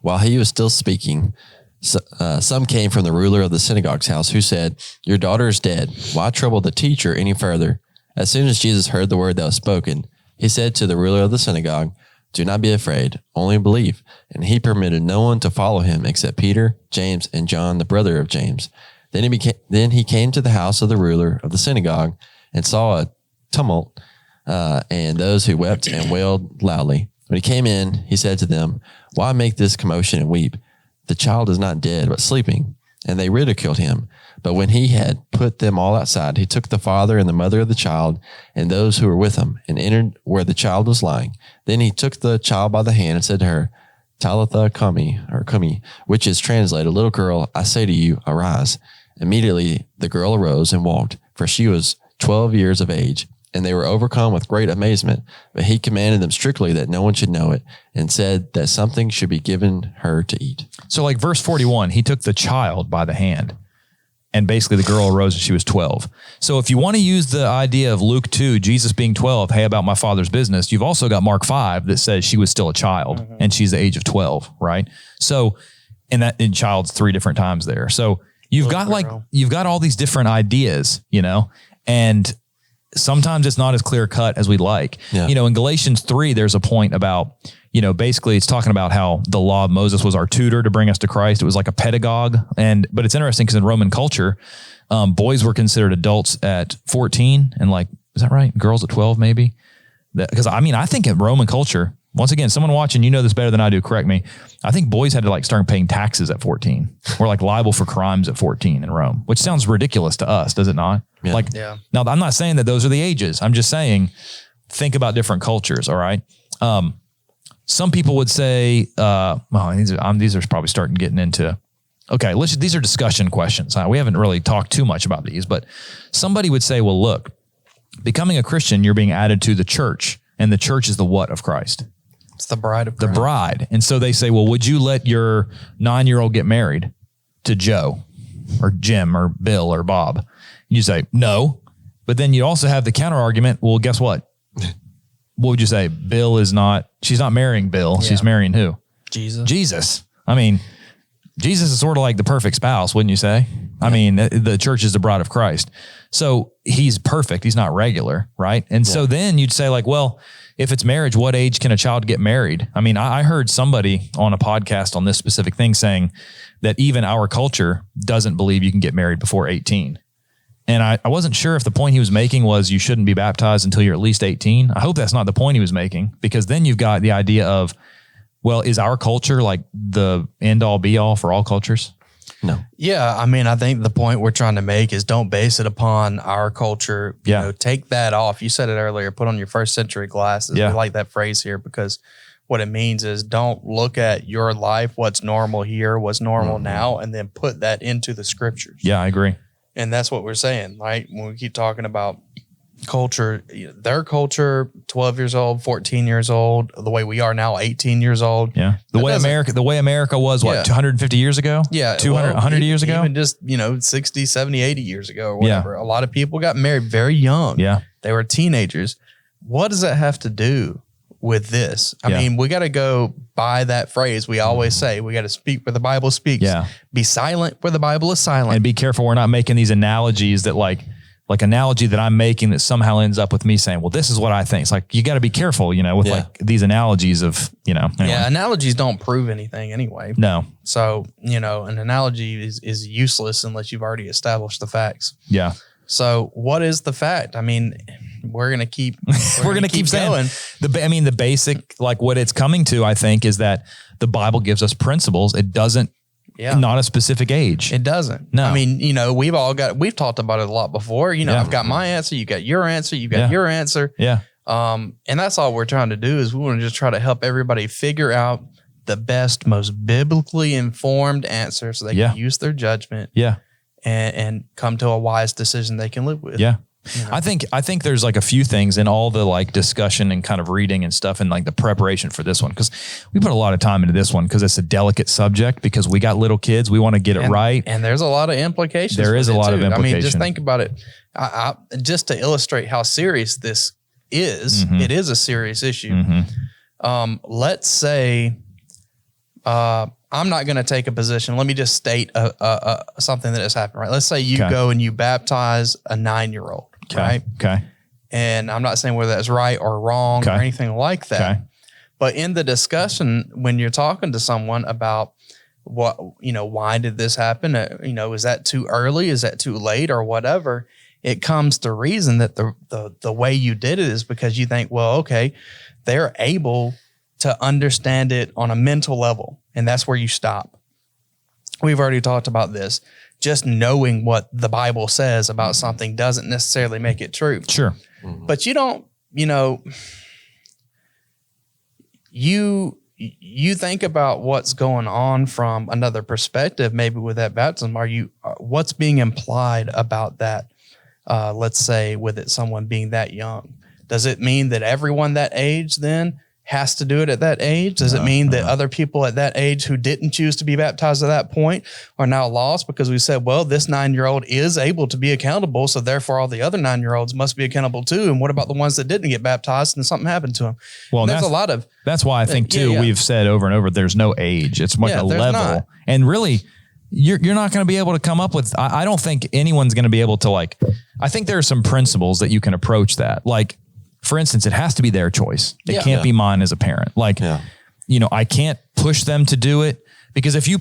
While he was still speaking, some came from the ruler of the synagogue's house who said, "Your daughter is dead. Why trouble the teacher any further?" As soon as Jesus heard the word that was spoken, he said to the ruler of the synagogue, "Do not be afraid, only believe." And he permitted no one to follow him except Peter, James, and John, the brother of James. Then he came to the house of the ruler of the synagogue and saw a tumult and those who wept and wailed loudly. When he came in, he said to them, "Why make this commotion and weep? The child is not dead, but sleeping." And they ridiculed him. But when he had put them all outside, he took the father and the mother of the child and those who were with him and entered where the child was lying. Then he took the child by the hand and said to her, Talitha Kumi, which is translated, little girl, I say to you, arise. Immediately the girl arose and walked, for she was 12 years of age. And they were overcome with great amazement. But he commanded them strictly that no one should know it, and said that something should be given her to eat. So like verse 41, he took the child by the hand, and basically the girl arose and she was 12. So if you want to use the idea of Luke 2, Jesus being 12, hey, about my Father's business, you've also got Mark 5 that says she was still a child and she's the age of 12, right? So, and that in child's 3 different times there. So you've got all these different ideas, and sometimes it's not as clear cut as we'd like. Yeah. In Galatians 3, there's a point about, basically it's talking about how the law of Moses was our tutor to bring us to Christ. It was like a pedagogue. But it's interesting because in Roman culture, boys were considered adults at 14 and is that right? Girls at 12, maybe? Because I think in Roman culture, once again, someone watching, this better than I do, correct me. I think boys had to start paying taxes at 14 or liable for crimes at 14 in Rome, which sounds ridiculous to us, does it not? Yeah. Now I'm not saying that those are the ages. I'm just saying, think about different cultures. All right. Some people would say, these are probably getting into, okay, these are discussion questions. We haven't really talked too much about these, but somebody would say, well, look, becoming a Christian, you're being added to the church, and the church is the what of Christ? It's the bride of Christ. The bride. And so they say, well, would you let your 9-year-old get married to Joe or Jim or Bill or Bob? You say, no. But then you also have the counter argument. Well, guess what? What would you say? She's not marrying Bill. Yeah. She's marrying who? Jesus. Jesus is sort of like the perfect spouse, wouldn't you say? Yeah. The church is the bride of Christ. So he's perfect. He's not regular, right? And so then you'd say well, if it's marriage, what age can a child get married? I heard somebody on a podcast on this specific thing saying that even our culture doesn't believe you can get married before 18. And I wasn't sure if the point he was making was you shouldn't be baptized until you're at least 18. I hope that's not the point he was making, because then you've got the idea of, well, is our culture the end all be all for all cultures? No. Yeah. I think the point we're trying to make is don't base it upon our culture. Take that off. You said it earlier, put on your first century glasses. Yeah. We like that phrase here because what it means is don't look at your life, what's normal here, what's normal now, and then put that into the scriptures. Yeah, I agree. And that's what we're saying, right? When we keep talking about culture, their culture, 12 years old, 14 years old, the way we are now, 18 years old. Yeah. The way America was, 250 years ago? Yeah. 200, 100 years ago? Even just, 60, 70, 80 years ago or whatever. Yeah. A lot of people got married very young. Yeah. They were teenagers. What does that have to do with this? We got to go by that phrase. We always say we got to speak where the Bible speaks. Yeah. Be silent where the Bible is silent. And be careful we're not making these analogies that analogy that I'm making that somehow ends up with me saying, well, this is what I think. It's you got to be careful, with these analogies of, anyway. Yeah, analogies don't prove anything anyway. No. So, an analogy is useless unless you've already established the facts. Yeah. So what is the fact? We're going to keep, we're going to keep saying the basic, what it's coming to, I think, is that the Bible gives us principles. It doesn't, not a specific age. It doesn't. No. We've talked about it a lot before. I've got my answer. You got your answer. You got your answer. Yeah. And that's all we're trying to do is we want to just try to help everybody figure out the best, most biblically informed answer so they can use their judgment. Yeah. And come to a wise decision they can live with. Yeah. I think there's a few things in all the discussion and kind of reading and stuff and the preparation for this one, because we put a lot of time into this one because it's a delicate subject, because we got little kids. We want to get it right. And there's a lot of implications. There is a lot of implications. Just think about it. Just to illustrate how serious this is, it is a serious issue. Let's say, I'm not going to take a position. Let me just state something that has happened, right? Let's say you go and you baptize a 9-year-old, right? Okay. And I'm not saying whether that's right or wrong or anything like that. Okay. But in the discussion, when you're talking to someone about why did this happen? Is that too early? Is that too late or whatever? It comes to reason that the way you did it is because you think, well, okay, they're able to understand it on a mental level. And that's where you stop. We've already talked about this. Just knowing what the Bible says about something doesn't necessarily make it true. Sure. But you don't, you think about what's going on from another perspective, maybe with that baptism. What's being implied about that? Let's say with it, someone being that young, does it mean that everyone that age then has to do it at that age? Does it mean that other people at that age who didn't choose to be baptized at that point are now lost because we said, well, this 9-year-old is able to be accountable, so therefore all the other 9-year-olds must be accountable too? And what about the ones that didn't get baptized and something happened to them? Well, there's a lot of... That's why I think too, we've said over and over, there's no age. It's like a level. Not. And really, you're not going to be able to come up with, I don't think anyone's going to be able to I think there are some principles that you can approach that. Like, for instance, it has to be their choice. It can't be mine as a parent. I can't push them to do it, because if you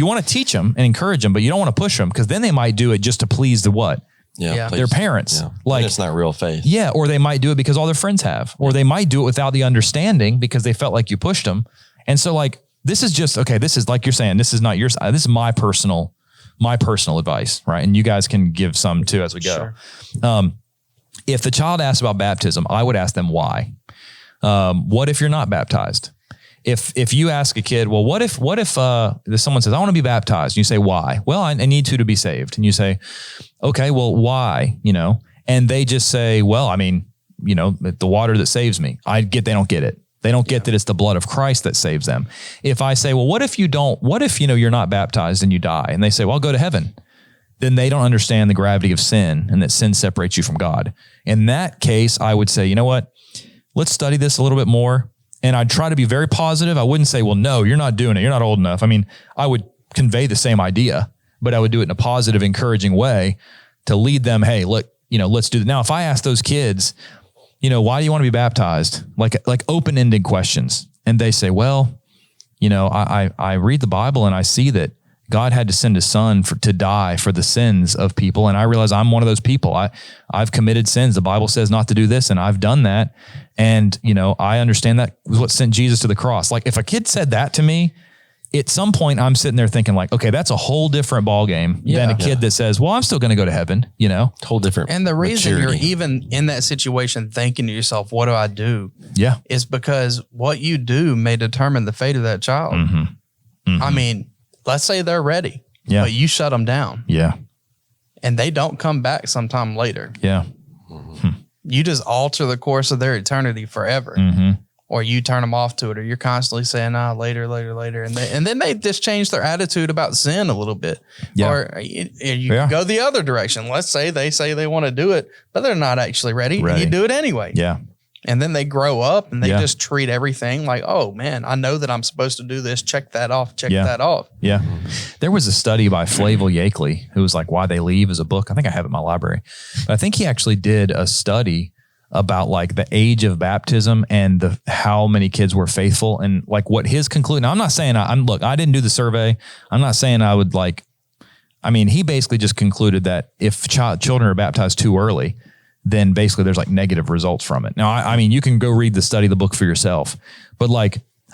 want to teach them and encourage them, but you don't want to push them, because then they might do it just to please the what? Their parents. Yeah. It's not real faith. Yeah. Or they might do it because all their friends have, or they might do it without the understanding because they felt like you pushed them. And so this is just, okay, this is like you're saying, this is not yours. This is my personal advice. Right. And you guys can give some too as we go. Sure. If the child asks about baptism, I would ask them why. What if you're not baptized? If you ask a kid, well, what if someone says, I want to be baptized, and you say, why? Well, I need to be saved. And you say, okay, well, why? And they just say, well, I mean, the water that saves me. They don't get it. They don't get that it's the blood of Christ that saves them. If I say, well, what if you're not baptized and you die? And they say, well, I'll go to heaven. Then they don't understand the gravity of sin and that sin separates you from God. In that case, I would say, you know what? Let's study this a little bit more. And I'd try to be very positive. I wouldn't say, well, no, you're not doing it. You're not old enough. I mean, I would convey the same idea, but I would do it in a positive, encouraging way to lead them. Hey, look, let's do that. Now, if I ask those kids, why do you want to be baptized? Like open-ended questions. And they say, well, I read the Bible and I see that God had to send his son to die for the sins of people. And I realize I'm one of those people. I've committed sins. The Bible says not to do this, and I've done that. And, I understand that was what sent Jesus to the cross. Like, if a kid said that to me, at some point I'm sitting there thinking okay, that's a whole different ballgame than a kid that says, well, I'm still going to go to heaven, Whole different. And the reason you're even in that situation thinking to yourself, what do I do? Yeah. Is because what you do may determine the fate of that child. Mm-hmm. Mm-hmm. I mean, let's say they're ready, but you shut them down. Yeah. And they don't come back sometime later. Yeah. Mm-hmm. You just alter the course of their eternity forever. Mm-hmm. Or you turn them off to it, or you're constantly saying, later. And then they just change their attitude about sin a little bit. Yeah. Or you go the other direction. Let's say they want to do it, but they're not actually ready. And you do it anyway. Yeah. And then they grow up and they just treat everything like, oh man, I know that I'm supposed to do this. Check that off. Check that off. Yeah. There was a study by Flavel Yakeley, who was like Why They Leave as a book. I think I have it in my library. But I think he actually did a study about the age of baptism and how many kids were faithful and what his conclusion. Now, I'm not saying I didn't do the survey. I'm not saying I would he basically just concluded that if children are baptized too early, then basically there's negative results from it. Now, I mean, you can go read the book for yourself, but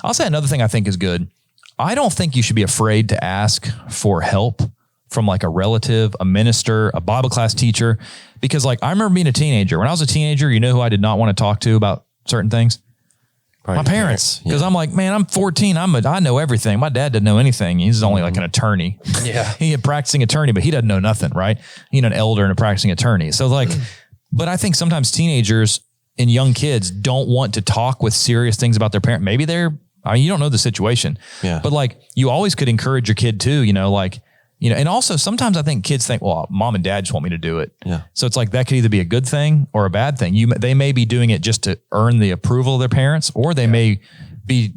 I'll say another thing I think is good. I don't think you should be afraid to ask for help from a relative, a minister, a Bible class teacher, because I remember being a teenager. When I was a teenager, who I did not want to talk to about certain things? Probably my parents. Because I'm man, I'm 14. I know everything. My dad didn't know anything. He's only an attorney. Yeah. He a practicing attorney, but he doesn't know nothing, right? An elder and a practicing attorney. So but I think sometimes teenagers and young kids don't want to talk with serious things about their parent. Maybe you don't know the situation. Yeah. But you always could encourage your kid too, and also sometimes I think kids think, well, mom and dad just want me to do it. Yeah. So it's that could either be a good thing or a bad thing. They may be doing it just to earn the approval of their parents, or they may be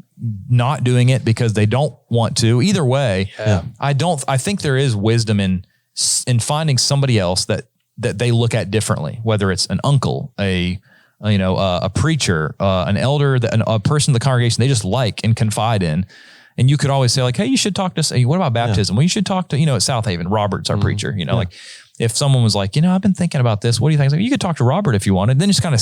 not doing it because they don't want to. Either way, I think there is wisdom in finding somebody else that they look at differently, whether it's an uncle, a preacher, an elder, a person in the congregation they just like and confide in. And you could always say hey, you should talk to, what about baptism? Well, you should talk to, at South Haven, Robert's our preacher, if someone was I've been thinking about this, what do you think? You could talk to Robert if you wanted. Then just I'm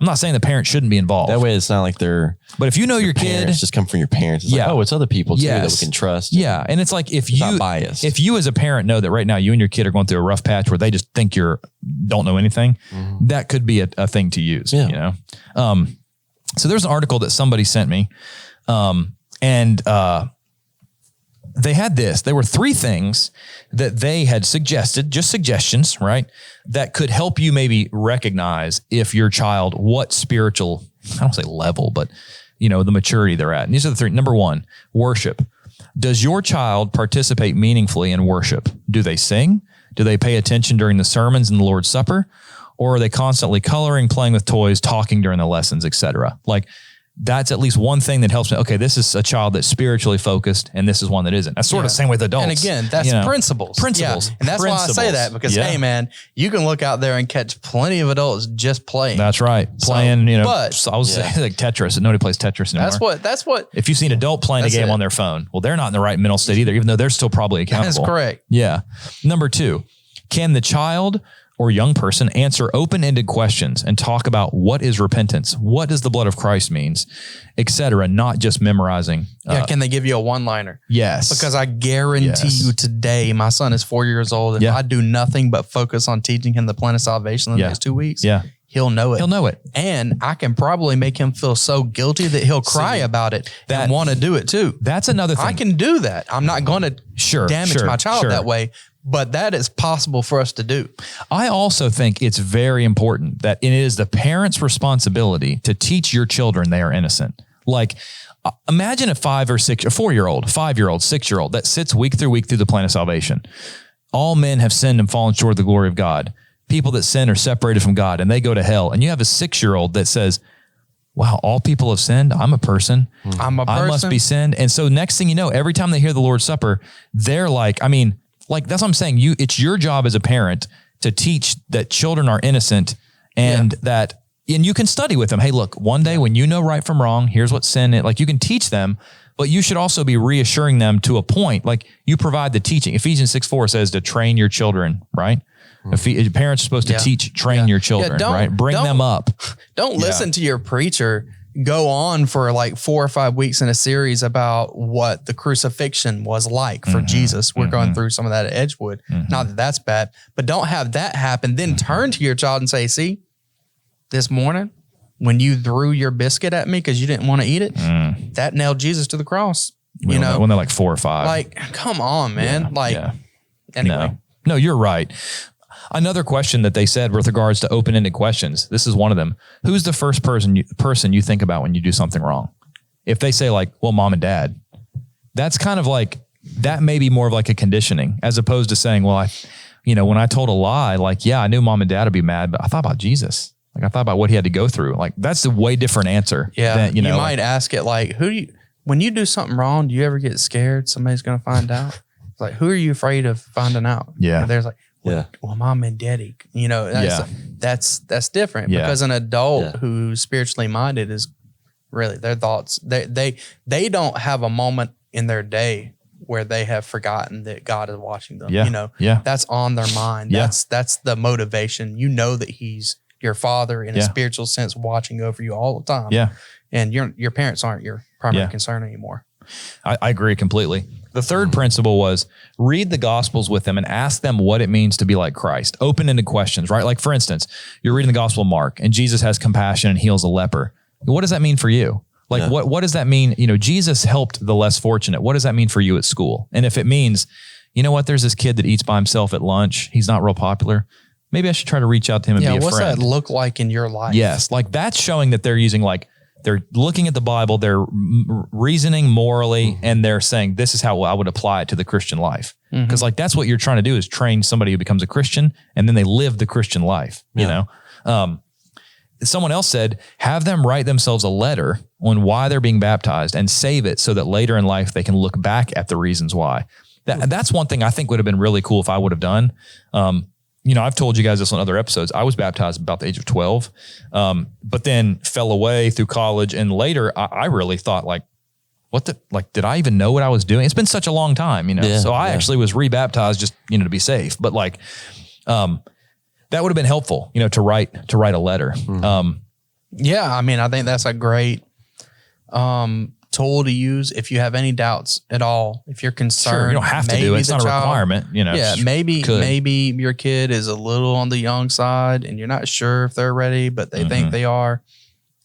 not saying the parent shouldn't be involved. That way it's not but if you know your kid, just come from your parents. It's it's other people too that we can trust. Yeah. And it's if not biased. If you as a parent know that right now you and your kid are going through a rough patch where they just think don't know anything, that could be a thing to use, So there's an article that somebody sent me, and they had this. There were 3 things that they had suggested, just suggestions, right, that could help you maybe recognize if your child, what spiritual, I don't say level, but the maturity they're at. And these are the 3. Number 1, worship. Does your child participate meaningfully in worship? Do they sing? Do they pay attention during the sermons and the Lord's Supper? Or are they constantly coloring, playing with toys, talking during the lessons, etc.? Like, that's at least one thing that helps me. Okay, this is a child that's spiritually focused, and this is one that isn't. That's sort of the same with adults. And again, that's principles. Principles. Yeah. And that's why I say that, because, hey, man, you can look out there and catch plenty of adults just playing. That's right. Playing, but I was saying like Tetris. Nobody plays Tetris anymore. That's what. If you see an adult playing a game on their phone, well, they're not in the right mental state either, even though they're still probably accountable. That's correct. Yeah. Number 2, can the child or young person answer open-ended questions and talk about what is repentance, what does the blood of Christ means, etc., not just memorizing. Can they give you a one-liner? Yes. Because I guarantee you today, my son is 4 years old. If I do nothing but focus on teaching him the plan of salvation in the next 2 weeks, he'll know it. He'll know it. And I can probably make him feel so guilty that he'll cry about it and want to do it too. That's another thing. I can do that. I'm not going to damage my child that way. But that is possible for us to do. I also think it's very important that it is the parent's responsibility to teach your children they are innocent. Like, imagine a 5 or 6 or 4-year-old, 5-year-old, 6-year-old that sits week through week through the plan of salvation. All men have sinned and fallen short of the glory of God. People that sin are separated from God and they go to hell. And you have a 6-year-old that says, wow, all people have sinned. I'm a person. I'm a person. I must be sinned. And so next thing you know, every time they hear the Lord's Supper, they're like, that's what I'm saying. It's your job as a parent to teach that children are innocent and and you can study with them. Hey, look, one day when you know right from wrong, here's what sin is. Like, you can teach them, but you should also be reassuring them to a point. Like, you provide the teaching. Ephesians 6:4 says to train your children, right? Parents are supposed to train your children, right? Bring them up. Don't listen to your preacher go on for like 4 or 5 weeks in a series about what the crucifixion was like for Jesus. We're going through some of that at Edgewood. Not that that's bad, but don't have that happen. Then turn to your child and say, see, this morning when you threw your biscuit at me because you didn't want to eat it, that nailed Jesus to the cross. When they're like 4 or 5. Like, come on, man. Anyway. No, you're right. Another question that they said with regards to open-ended questions, this is one of them. Who's the first person you think about when you do something wrong? If they say like, well, mom and dad, that's kind of like, that may be more of like a conditioning as opposed to saying, well, when I told a lie, like, yeah, I knew mom and dad would be mad, but I thought about Jesus. Like, I thought about what he had to go through. Like, that's a way different answer. Yeah. You might ask it like, when you do something wrong, do you ever get scared somebody's going to find out? It's like, who are you afraid of finding out? Yeah. And there's like, well, mom and daddy, that's different because an adult who's spiritually minded is really their thoughts. They don't have a moment in their day where they have forgotten that God is watching them. That's on their mind. That's the motivation. That he's your father in a spiritual sense, watching over you all the time. Yeah. And your parents aren't your primary concern anymore. I agree completely. The third principle was read the Gospels with them and ask them what it means to be like Christ. Open-ended questions, right? Like, for instance, you're reading the Gospel of Mark and Jesus has compassion and heals a leper. What does that mean for you? Like, what does that mean? Jesus helped the less fortunate. What does that mean for you at school? And if it means, there's this kid that eats by himself at lunch. He's not real popular. Maybe I should try to reach out to him and be a friend. What's that look like in your life? Yes. Like, that's showing that they're using they're looking at the Bible, they're reasoning morally, and they're saying, this is how I would apply it to the Christian life. Because that's what you're trying to do is train somebody who becomes a Christian and then they live the Christian life, Someone else said, have them write themselves a letter on why they're being baptized and save it so that later in life they can look back at the reasons why. That's one thing I think would have been really cool if I would have done. I've told you guys this on other episodes. I was baptized about the age of 12, but then fell away through college. And later I really thought did I even know what I was doing? It's been such a long time, so I actually was rebaptized just, to be safe. But that would have been helpful, to write a letter. I think that's a great, tool to use if you have any doubts at all. If you're concerned, sure, you don't have to do it. It's not a requirement, maybe your kid is a little on the young side and you're not sure if they're ready, but they think they are.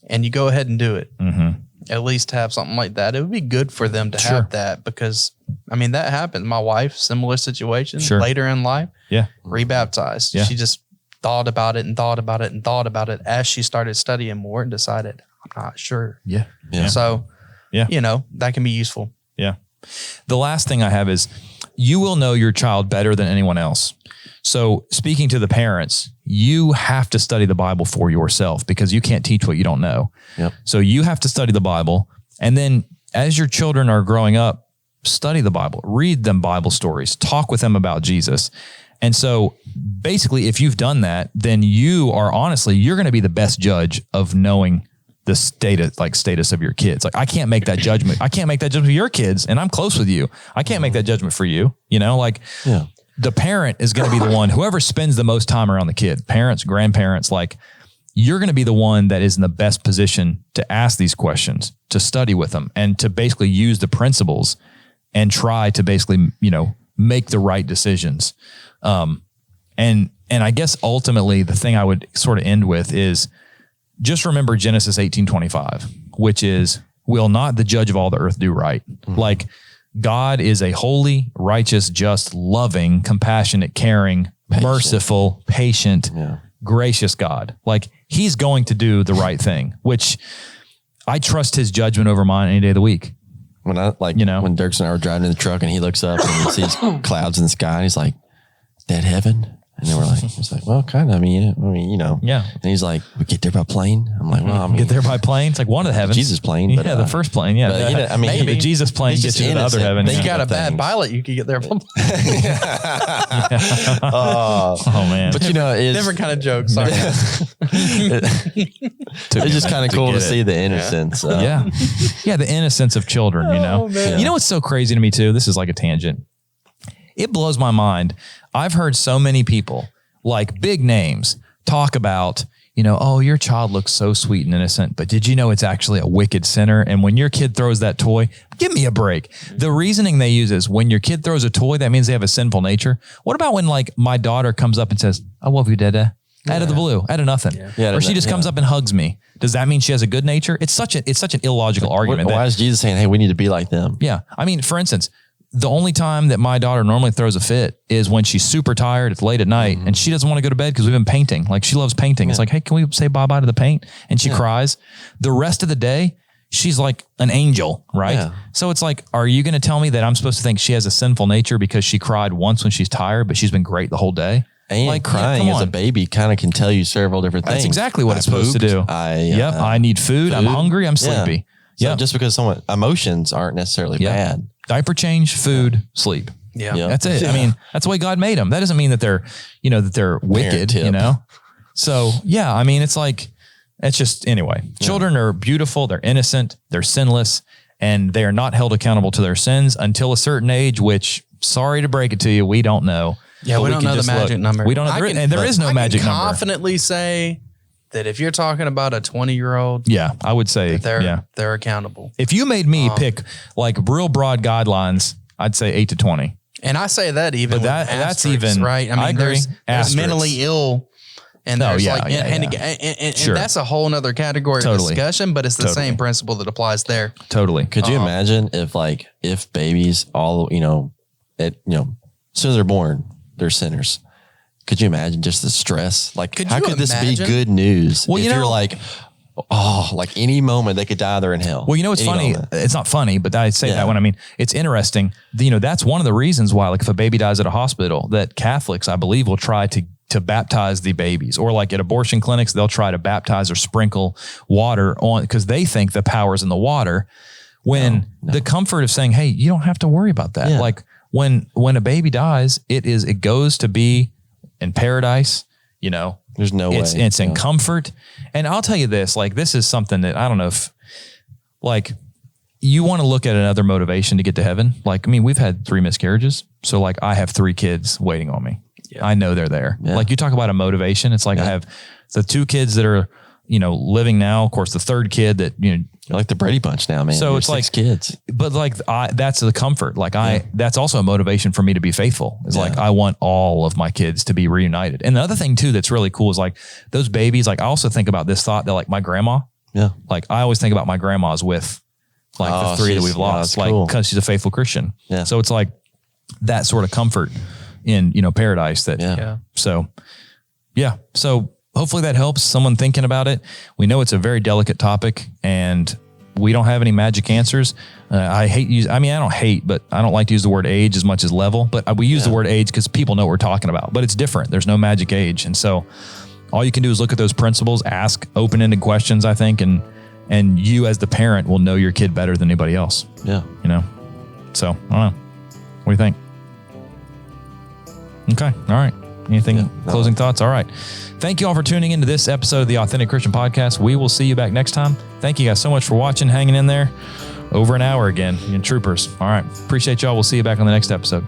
and you go ahead and do it. Mm-hmm. At least have something like that. It would be good for them to Sure. have that because, I mean, that happened. My wife, similar situation, Sure. later in life, Yeah. rebaptized. Yeah. She just thought about it and thought about it and thought about it as she started studying more and decided, I'm not sure. Yeah. Yeah. So, Yeah. you know, that can be useful. Yeah. The last thing I have is you will know your child better than anyone else. So speaking to the parents, you have to study the Bible for yourself because you can't teach what you don't know. Yep. So you have to study the Bible. And then as your children are growing up, study the Bible, read them Bible stories, talk with them about Jesus. And so basically, if you've done that, then you are honestly, you're going to be the best judge of knowing the status of your kids. Like I can't make that judgment. I can't make that judgment for your kids, and I'm close with you. I can't make that judgment for you. You know, like the parent is going to be the one, whoever spends the most time around the kid, parents, grandparents, like you're going to be the one that is in the best position to ask these questions, to study with them, and to basically use the principles and try to basically, you know, make the right decisions. And I guess ultimately the thing I would sort of end with is just remember Genesis 18:25, which is, will not the judge of all the earth do right? Mm-hmm. Like God is a holy, righteous, just, loving, compassionate, caring, merciful, patient, gracious God. Like he's going to do the right thing, which I trust his judgment over mine any day of the week. When I when Dirks and I were driving in the truck and he looks up and he sees clouds in the sky and he's like, "That heaven?" And then we're like, it's like, well, kind of. I mean, you know. Yeah. And he's like, "We get there by plane." I'm like, "Well, I mean, get there by plane." It's like one of the heavens. Jesus plane. But, the first plane. Yeah. But, you know, I mean, maybe the Jesus plane gets you to the other heaven. If you got a bad pilot, you could get there. Oh man. But you know, it's different kind of joke. Sorry. It's just kind of cool to see the innocence. Yeah. The innocence of children, you know. You know what's so crazy to me too? This is like a tangent. It blows my mind. I've heard so many people, like big names, talk about, you know, oh, your child looks so sweet and innocent, but did you know it's actually a wicked sinner? And when your kid throws that toy, give me a break. The reasoning they use is when your kid throws a toy, that means they have a sinful nature. What about when like my daughter comes up and says, "I love you, Dada," out of the blue, out of nothing, or she just comes up and hugs me? Does that mean she has a good nature? It's such an illogical argument. Why is Jesus saying, "Hey, we need to be like them"? Yeah, I mean, for instance, the only time that my daughter normally throws a fit is when she's super tired. It's late at night and she doesn't want to go to bed because we've been painting. Like she loves painting. It's like, hey, can we say bye-bye to the paint? And she cries. The rest of the day, she's like an angel, right? Yeah. So it's like, are you going to tell me that I'm supposed to think she has a sinful nature because she cried once when she's tired, but she's been great the whole day? And like crying as a baby kind of can tell you several different things. That's exactly what it's supposed to do. I need food. I'm hungry. I'm sleepy. So just because emotions aren't necessarily bad. Diaper change, food, sleep. Yeah. That's it. I mean, that's the way God made them. That doesn't mean that they're, that they're wicked, you know? So yeah, I mean, it's like, it's just, anyway, children are beautiful. They're innocent. They're sinless, and they are not held accountable to their sins until a certain age, which, sorry to break it to you, we don't know. Yeah. We don't know the magic number. We don't know. And there is no magic number. I can confidently say that if you're talking about a 20-year-old, I would say they're accountable. If you made me pick like real broad guidelines, I'd say 8 to 20. And I say that even with that's even right. I mean, I agree. There's mentally ill, and there's and Sure. that's a whole nother category of discussion. But it's the same principle that applies there. Totally. Could you imagine if babies all as soon as they're born, they're sinners? Could you imagine just the stress? Like, how could this be good news? Well, if you're like, like any moment they could die, they're in hell. Well, it's funny. Moment. It's not funny, but I say that when I mean, it's interesting. That's one of the reasons why, like if a baby dies at a hospital, that Catholics, I believe, will try to baptize the babies, or like at abortion clinics, they'll try to baptize or sprinkle water on, because they think the power's in the water, when the comfort of saying, hey, you don't have to worry about that. Yeah. Like when a baby dies, it goes to be in paradise, there's no way. It's in comfort. And I'll tell you this, like, this is something that I don't know if, like, you want to look at another motivation to get to heaven. Like, I mean, we've had 3 miscarriages. So like I have 3 kids waiting on me. Yeah. I know they're there. Yeah. Like you talk about a motivation. It's like I have the 2 kids that are, living now. Of course, the 3rd kid that, you're like the Brady Bunch now, man. So it's 6 like kids, but like that's the comfort. Like that's also a motivation for me to be faithful. It's like, I want all of my kids to be reunited. And the other thing too, that's really cool is like those babies. Like I also think about this thought that like my grandma, Yeah. Like I always think about my grandma's with like the 3 that we've lost, like cool. because she's a faithful Christian. Yeah. So it's like that sort of comfort in, paradise that, Yeah. So yeah. So hopefully that helps someone thinking about it. We know it's a very delicate topic and we don't have any magic answers. I don't hate, but I don't like to use the word age as much as level, but we use the word age because people know what we're talking about, but it's different. There's no magic age. And so all you can do is look at those principles, ask open-ended questions, I think, and you as the parent will know your kid better than anybody else. Yeah. So I don't know. What do you think? Okay. All right. Anything closing thoughts? All right. Thank you all for tuning into this episode of the Authentic Christian Podcast. We will see you back next time. Thank you guys so much for watching, hanging in there. Over an hour again. You're troopers. All right. Appreciate y'all. We'll see you back on the next episode.